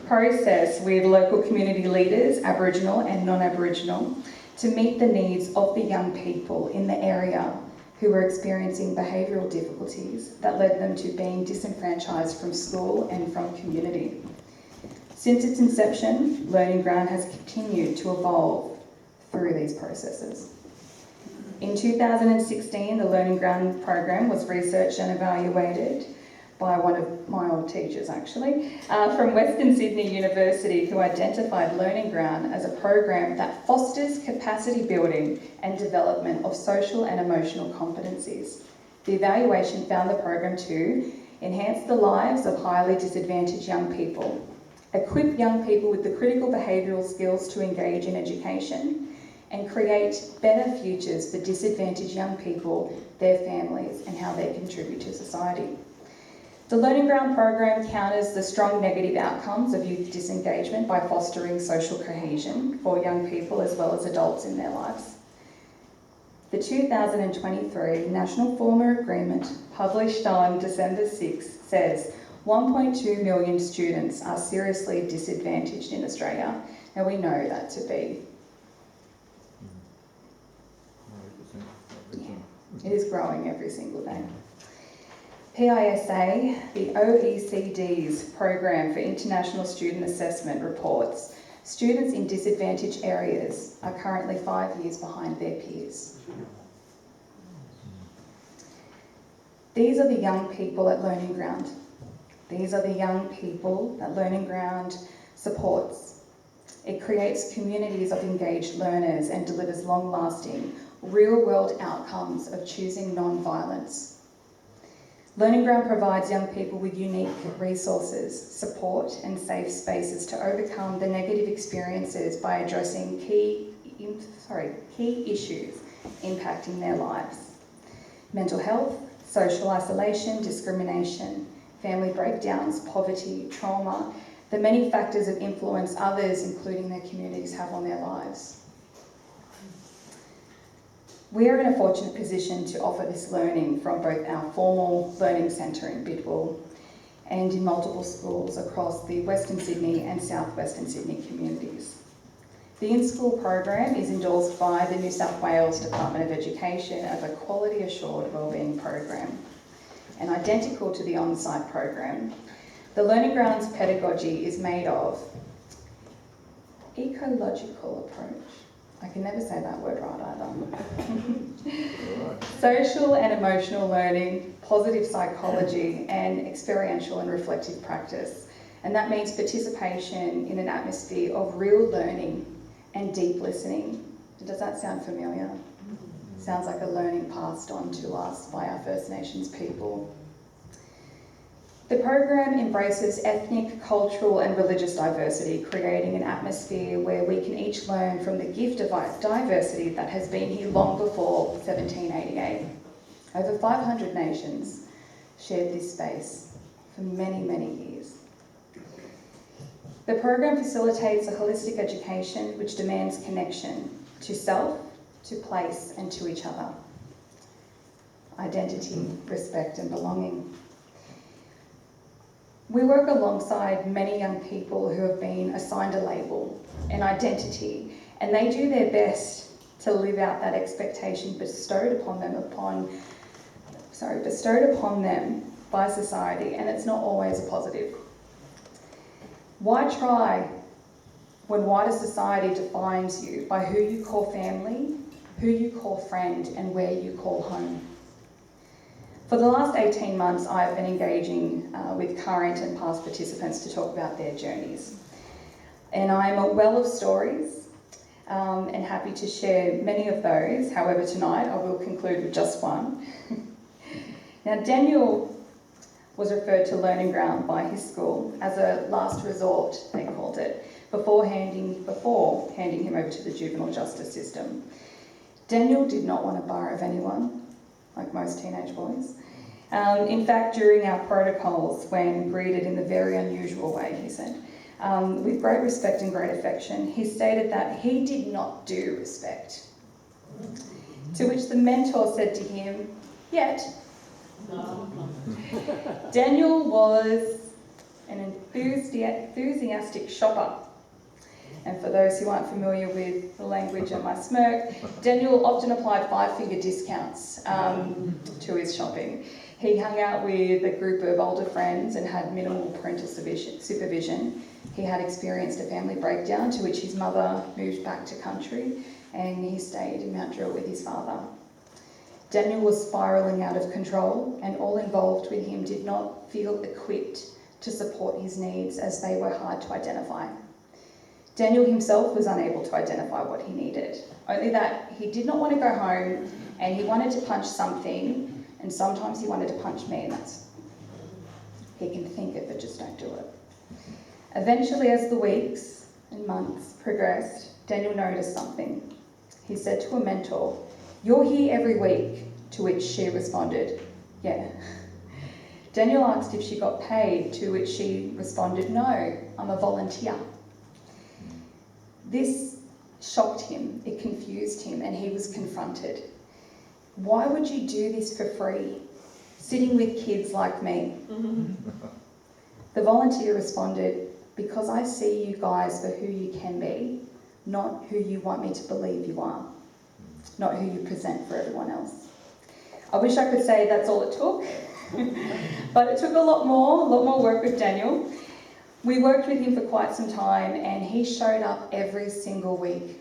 process with local community leaders, Aboriginal and non-Aboriginal, to meet the needs of the young people in the area who were experiencing behavioural difficulties that led them to being disenfranchised from school and from community. Since its inception, Learning Ground has continued to evolve through these processes. In 2016, the Learning Ground program was researched and evaluated by one of my old teachers, actually, from Western Sydney University, who identified Learning Ground as a program that fosters capacity building and development of social and emotional competencies. The evaluation found the program to enhance the lives of highly disadvantaged young people, equip young people with the critical behavioural skills to engage in education, and create better futures for disadvantaged young people, their families, and how they contribute to society. The Learning Ground program counters the strong negative outcomes of youth disengagement by fostering social cohesion for young people as well as adults in their lives. The 2023 National Former Agreement, published on December 6, says 1.2 million students are seriously disadvantaged in Australia. Now we know that to be. It is growing every single day. PISA, the OECD's Program for International Student Assessment, reports students in disadvantaged areas are currently 5 years behind their peers. These are the young people at Learning Ground. These are the young people that Learning Ground supports. It creates communities of engaged learners and delivers long-lasting, real-world outcomes of choosing non-violence. Learning Ground provides young people with unique resources, support and safe spaces to overcome the negative experiences by addressing key issues impacting their lives. Mental health, social isolation, discrimination, family breakdowns, poverty, trauma, the many factors of influence others, including their communities, have on their lives. We are in a fortunate position to offer this learning from both our formal learning centre in Bidwell and in multiple schools across the Western Sydney and South Western Sydney communities. The in-school program is endorsed by the New South Wales Department of Education as a quality assured wellbeing program. And identical to the on-site program, the Learning Grounds pedagogy is made of ecological approach. I can never say that word right either. Social and emotional learning, positive psychology, and experiential and reflective practice. And that means participation in an atmosphere of real learning and deep listening. Does that sound familiar? Sounds like a learning passed on to us by our First Nations people. The program embraces ethnic, cultural and religious diversity, creating an atmosphere where we can each learn from the gift of diversity that has been here long before 1788. Over 500 nations shared this space for many, many years. The program facilitates a holistic education which demands connection to self, to place and to each other. Identity, respect and belonging. We work alongside many young people who have been assigned a label, an identity, and they do their best to live out that expectation bestowed upon them by society, and it's not always a positive. Why try when wider society defines you by who you call family, who you call friend, and where you call home? For the last 18 months, I've been engaging with current and past participants to talk about their journeys. And I'm a well of stories and happy to share many of those. However, tonight I will conclude with just one. Now, Daniel was referred to Learning Ground by his school as a last resort, they called it, before handing him over to the juvenile justice system. Daniel did not want a bar of anyone, like most teenage boys. In fact, during our protocols, when greeted in the very unusual way, he said, with great respect and great affection, he stated that he did not do respect. To which the mentor said to him, yet. Daniel was an enthusiastic shopper. And for those who aren't familiar with the language and my smirk, Daniel often applied 5-figure discounts to his shopping. He hung out with a group of older friends and had minimal parental supervision. He had experienced a family breakdown to which his mother moved back to country, and he stayed in Mount Druitt with his father. Daniel was spiralling out of control, and all involved with him did not feel equipped to support his needs as they were hard to identify. Daniel himself was unable to identify what he needed, only that he did not want to go home and he wanted to punch something, and sometimes he wanted to punch me, and he can think it but just don't do it. Eventually, as the weeks and months progressed, Daniel noticed something. He said to a mentor, "You're here every week," to which she responded, "Yeah." Daniel asked if she got paid, to which she responded, "No, I'm a volunteer." This shocked him, it confused him, and he was confronted. Why would you do this for free, sitting with kids like me? The volunteer responded, "Because I see you guys for who you can be, not who you want me to believe you are, not who you present for everyone else." I wish I could say that's all it took, but it took a lot more work with Daniel. We worked with him for quite some time, and he showed up every single week.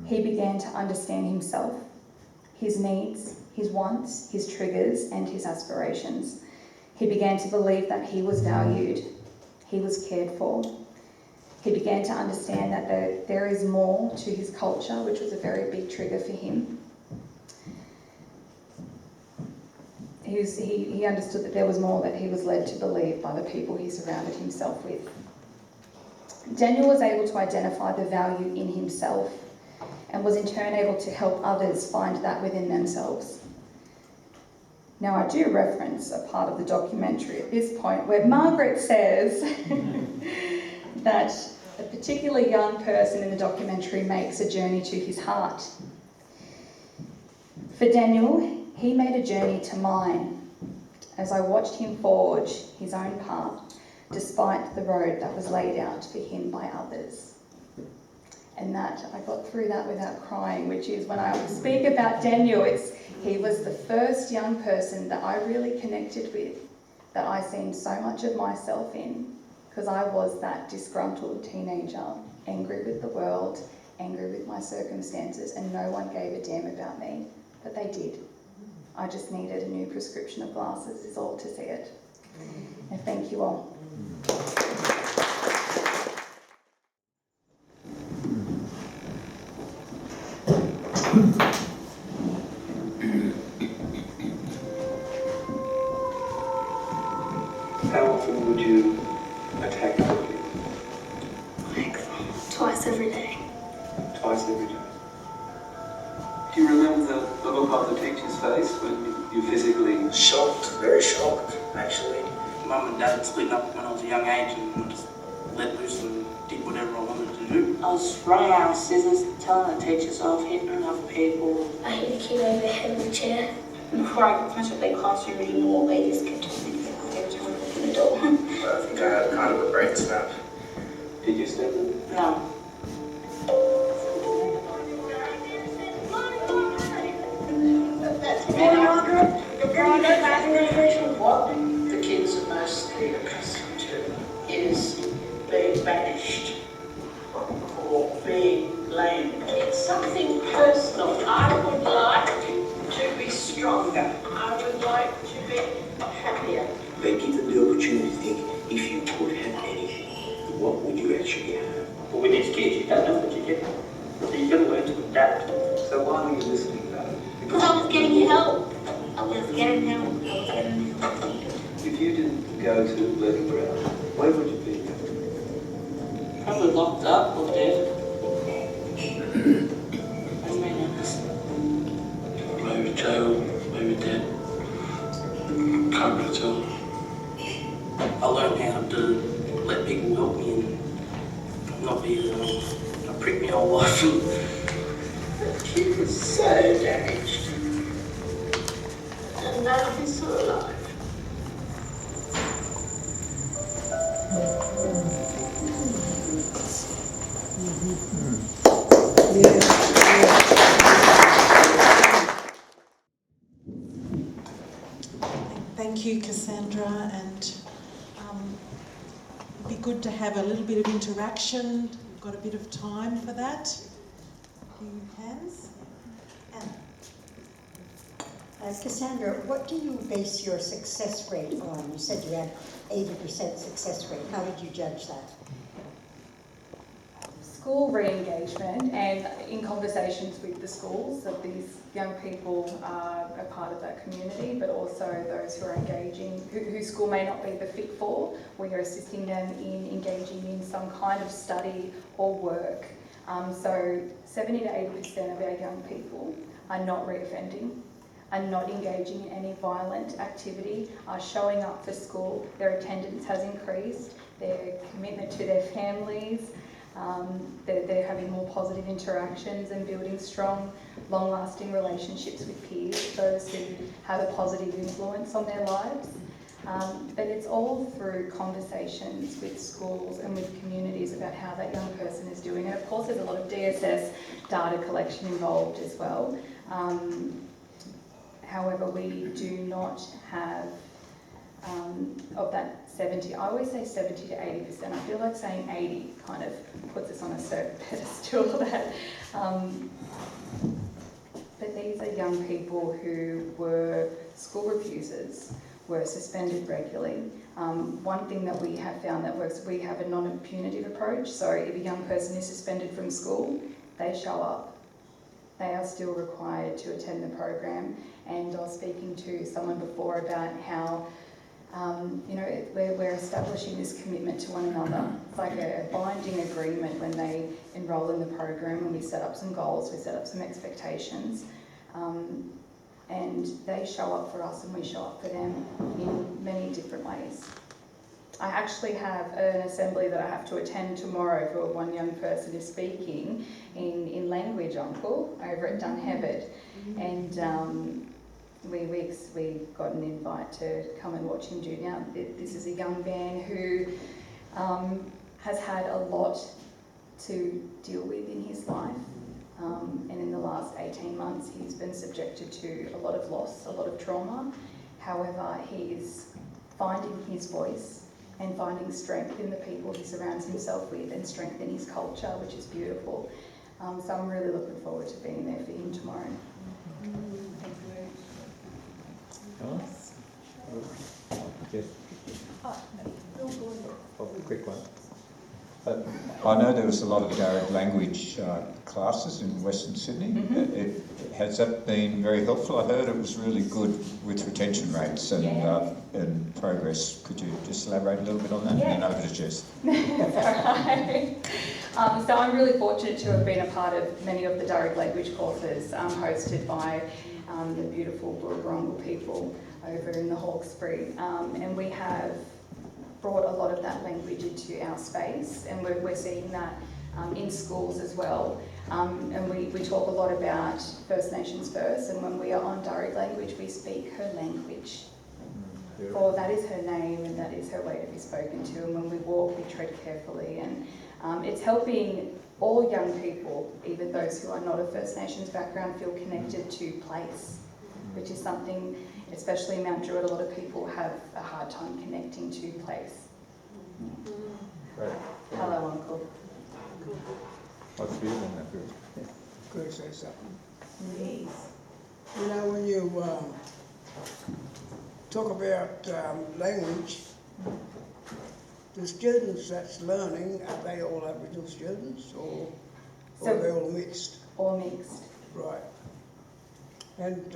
He began to understand himself, his needs, his wants, his triggers, and his aspirations. He began to believe that he was valued, he was cared for. He began to understand that there is more to his culture, which was a very big trigger for him. He understood that there was more that he was led to believe by the people he surrounded himself with. Daniel was able to identify the value in himself and was in turn able to help others find that within themselves. Now, I do reference a part of the documentary at this point where Margaret says that a particular young person in the documentary makes a journey to his heart. For Daniel, he made a journey to mine as I watched him forge his own path despite the road that was laid out for him by others. And that, I got through that without crying, which is when I speak about Daniel, he was the first young person that I really connected with, that I seen so much of myself in, because I was that disgruntled teenager, angry with the world, angry with my circumstances, and no one gave a damn about me, but they did. I just needed a new prescription of glasses, is all to see it. And thank you all. How often would you attack cookies? Like twice every day. Twice every day. Do you remember the look on the teacher's face when you physically... Shocked, very shocked, actually. Mum and Dad split up when I was a young age and I just let loose and did whatever I wanted to do. I was running around with scissors, telling the teachers off, hitting other people. I hit a kid over the head with a chair. And before I could finish up their classroom in the wall, they just kept talking about every time I opened the door. I think I had kind of a brain snap. Did you step in? No. What the kids are mostly accustomed to is being banished or being blamed. It's something personal. I would like to be stronger. I would like to be happier. They give them the opportunity to think, if you could have anything, what would you actually have? But with these kids, you don't know what you get. So you've got to learn to adapt. So why were you listening to that? Because I was getting help. I was getting help. If you didn't go to learning ground, where would you be? Probably locked up or dead. That's me now. Maybe jail, maybe dead. Can't really tell. I learned how to let people help me and not be a prick my whole life. The kid was so damaged. And now he's still alive. Thank you, Cassandra, and it'd be good to have a little bit of interaction. We've got a bit of time for that. A few hands. Anna. Cassandra, what do you base your success rate on? You said you had 80% success rate. How did you judge that? School re-engagement, and in conversations with the schools, that these young people are a part of that community, but also those who are engaging, whose school may not be the fit for. We are assisting them in engaging in some kind of study or work. So 70 to 80% of our young people are not reoffending, are not engaging in any violent activity, are showing up for school. Their attendance has increased, their commitment to their families. They're having more positive interactions and building strong, long-lasting relationships with peers, those who have a positive influence on their lives. But it's all through conversations with schools and with communities about how that young person is doing. And of course there's a lot of DSS data collection involved as well. However, we do not have, of that 70, I always say 70 to 80%. I feel like saying 80 kind of puts us on a certain pedestal that. But these are young people who were school refusers, were suspended regularly. One thing that we have found that works, we have a non-punitive approach. So if a young person is suspended from school, they show up. They are still required to attend the program. And I was speaking to someone before about how, we're establishing this commitment to one another. It's like a binding agreement when they enrol in the program, and we set up some goals, we set up some expectations. And they show up for us and we show up for them in many different ways. I actually have an assembly that I have to attend tomorrow for one young person is speaking in language, Uncle, over at Dunhebert. And we got an invite to come and watch him do. Now, this is a young man who has had a lot to deal with in his life. And in the last 18 months, he's been subjected to a lot of loss, a lot of trauma. However, he is finding his voice and finding strength in the people he surrounds himself with and strength in his culture, which is beautiful. So I'm really looking forward to being there for him tomorrow. Quick one. I know there was a lot of Darug language classes in Western Sydney. Has that been very helpful? I heard it was really good with retention rates and progress. Could you just elaborate a little bit on that? Yeah. And over to Jess. So I'm really fortunate to have been a part of many of the Darug language courses hosted by the beautiful Burraburrungal people over in the Hawkesbury. And we have brought a lot of that language into our space, and we're seeing that in schools as well. And we talk a lot about First Nations first, and when we are on Darug language, we speak her language. For that is her name and that is her way to be spoken to, and when we walk, we tread carefully. And it's helping all young people, even those who are not of First Nations background, feel connected to place, which is something, especially in Mount Druitt, a lot of people have a hard time connecting to place. Great. Hello, Uncle. What's for you then, that group? Could I say something? Yes. You know, when you talk about language, the students that's learning, are they all Aboriginal students or are they all mixed? All mixed. Right. And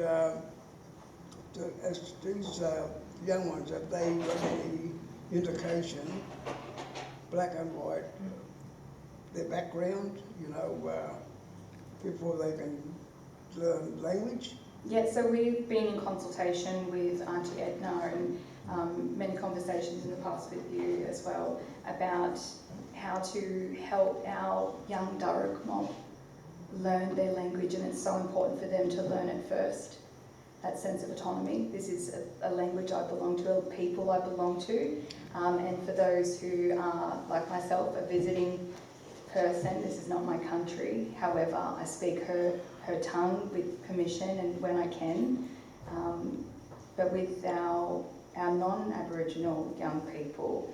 as these young ones, have they got any indication, black and white, their background, before they can learn language? Yeah, so we've been in consultation with Auntie Edna and many conversations in the past with you as well about how to help our young Darug mob learn their language, and it's so important for them to learn it first. That sense of autonomy. This is a language I belong to, a people I belong to, and for those who are, like myself, a visiting person, this is not my country. However, I speak her tongue with permission and when I can. But with our non-Aboriginal young people,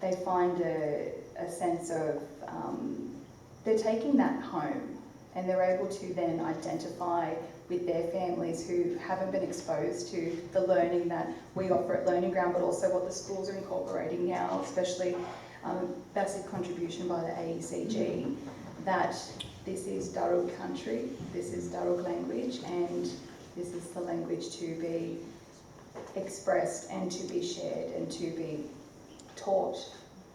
they find a sense of, they're taking that home, and they're able to then identify with their families who haven't been exposed to the learning that we offer at Learning Ground, but also what the schools are incorporating now, especially massive contribution by the AECG, that this is Darug country, this is Darug language, and this is the language to be expressed and to be shared and to be taught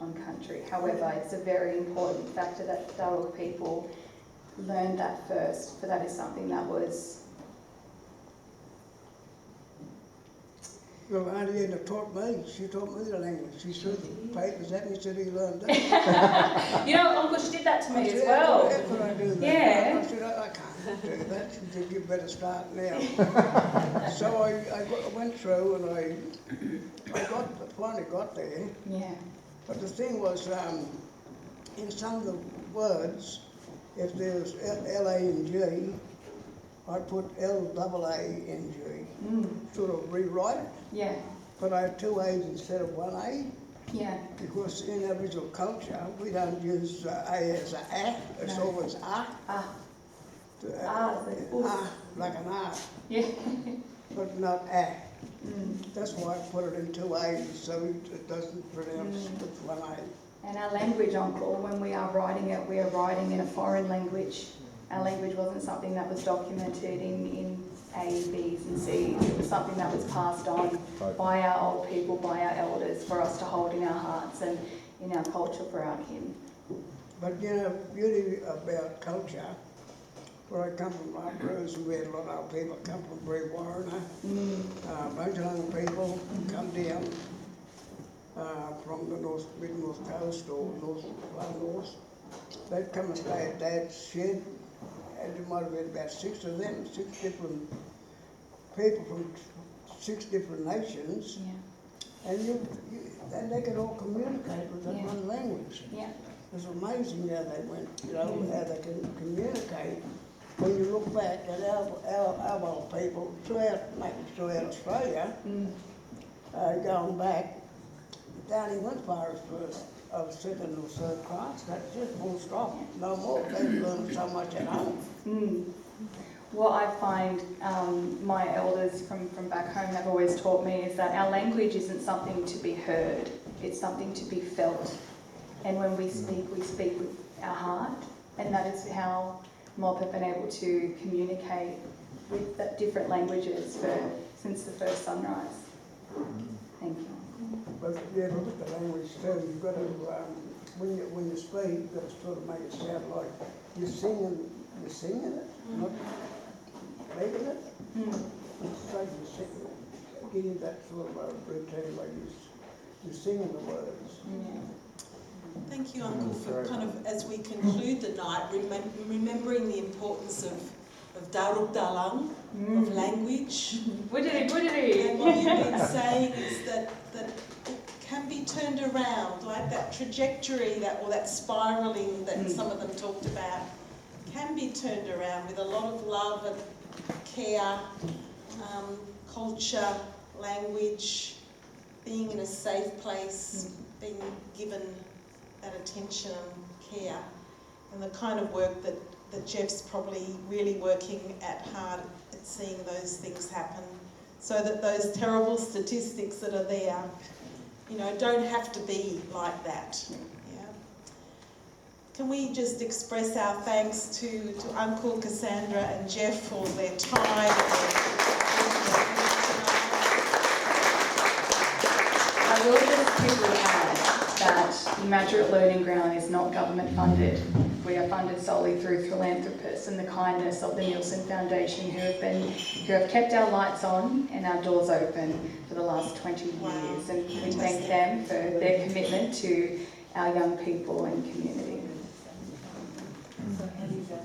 on country. However, it's a very important factor that Darug people learned that first, for that is something that was... Well, Auntie Edna taught me. She taught me the language. She said the papers at me, said he learned that. Uncle, she did that to me as well. How could I do that? Yeah. I said, I can't do that. She said, you better start now. So I went through and I finally got there. Yeah. But the thing was, in some of the words, if there's L-A-N-G, I put L-A-A-N-G, sort of rewrite it. Yeah. But I have two A's instead of one A. Yeah. Because in Aboriginal culture, we don't use A as a, it's always A. Like like an R. Yeah. But not A. That's why I put it in 2 A's, so it doesn't pronounce with 1 A. And our language, Uncle, when we are writing it, we are writing in a foreign language. Our language wasn't something that was documented in A, B's and C's. It was something that was passed on by our old people, by our elders, for us to hold in our hearts and in our culture for our kin. But you know, beauty about culture, where I come from, like Bruce, we had a lot of our people come from Brewarrina, a bunch of young people come down from the mid-north coast or far north. They'd come and stay at Dad's shed, and there might have been about 6 of them, 6 different people from 6 different nations, and they could all communicate with that one language. Yeah. It's amazing how they went, how they can communicate. When you look back at our old people throughout Australia, going back, they only went far as first of 2nd or 3rd class. That's just full stop, no more. They've learned so much at home. What I find my elders from back home have always taught me is that our language isn't something to be heard, it's something to be felt. And when we speak with our heart, and that is how Mob have been able to communicate with different languages since the first sunrise. Thank you. But yeah, look at the language too. You've got to, when you speak, you've got to sort of make it sound like you're singing it, not making it. So you're singing it. Give you that sort of routine where you're singing the words. Thank you, Uncle, for kind of, as we conclude the night, remembering the importance of Daruk Dalang, of language. And what you've been saying is that it can be turned around, like that trajectory, or that spiralling that some of them talked about, can be turned around with a lot of love and care, culture, language, being in a safe place, being given that attention and care, and the kind of work that Geoff's probably really working hard at seeing those things happen, so that those terrible statistics that are there, don't have to be like that. Yeah. Can we just express our thanks to Uncle, Cassandra and Geoff for their time. I will just quickly add that Immaculate Learning Ground is not government funded. We are funded solely through philanthropists and the kindness of the Nielsen Foundation, who have kept our lights on and our doors open for the last 20 years. And we thank them for their commitment to our young people and community.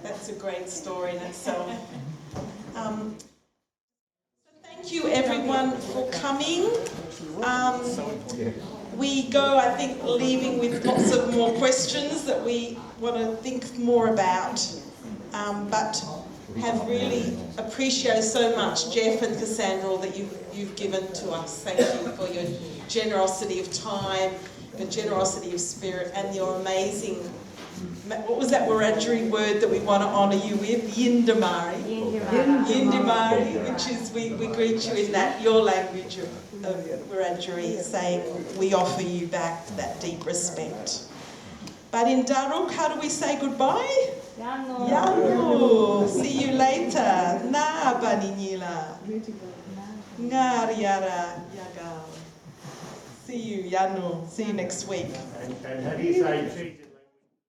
That's a great story in itself. Thank you everyone for coming. We go, I think, leaving with lots of more questions that we want to think more about, but have really appreciated so much, Geoff and Cassandra, that you've given to us. Thank you for your generosity of time, your generosity of spirit, and your amazing, what was that Wiradjuri word that we want to honour you with? Yindamari. Yindamari, which is, we greet you in that, your language of Wiradjuri, saying we offer you back that deep respect. But in Daruk, how do we say goodbye? Yano. Yano. See you later. Na baninila. Ngariara yagal. See you, Yano. See you next week. And how do you say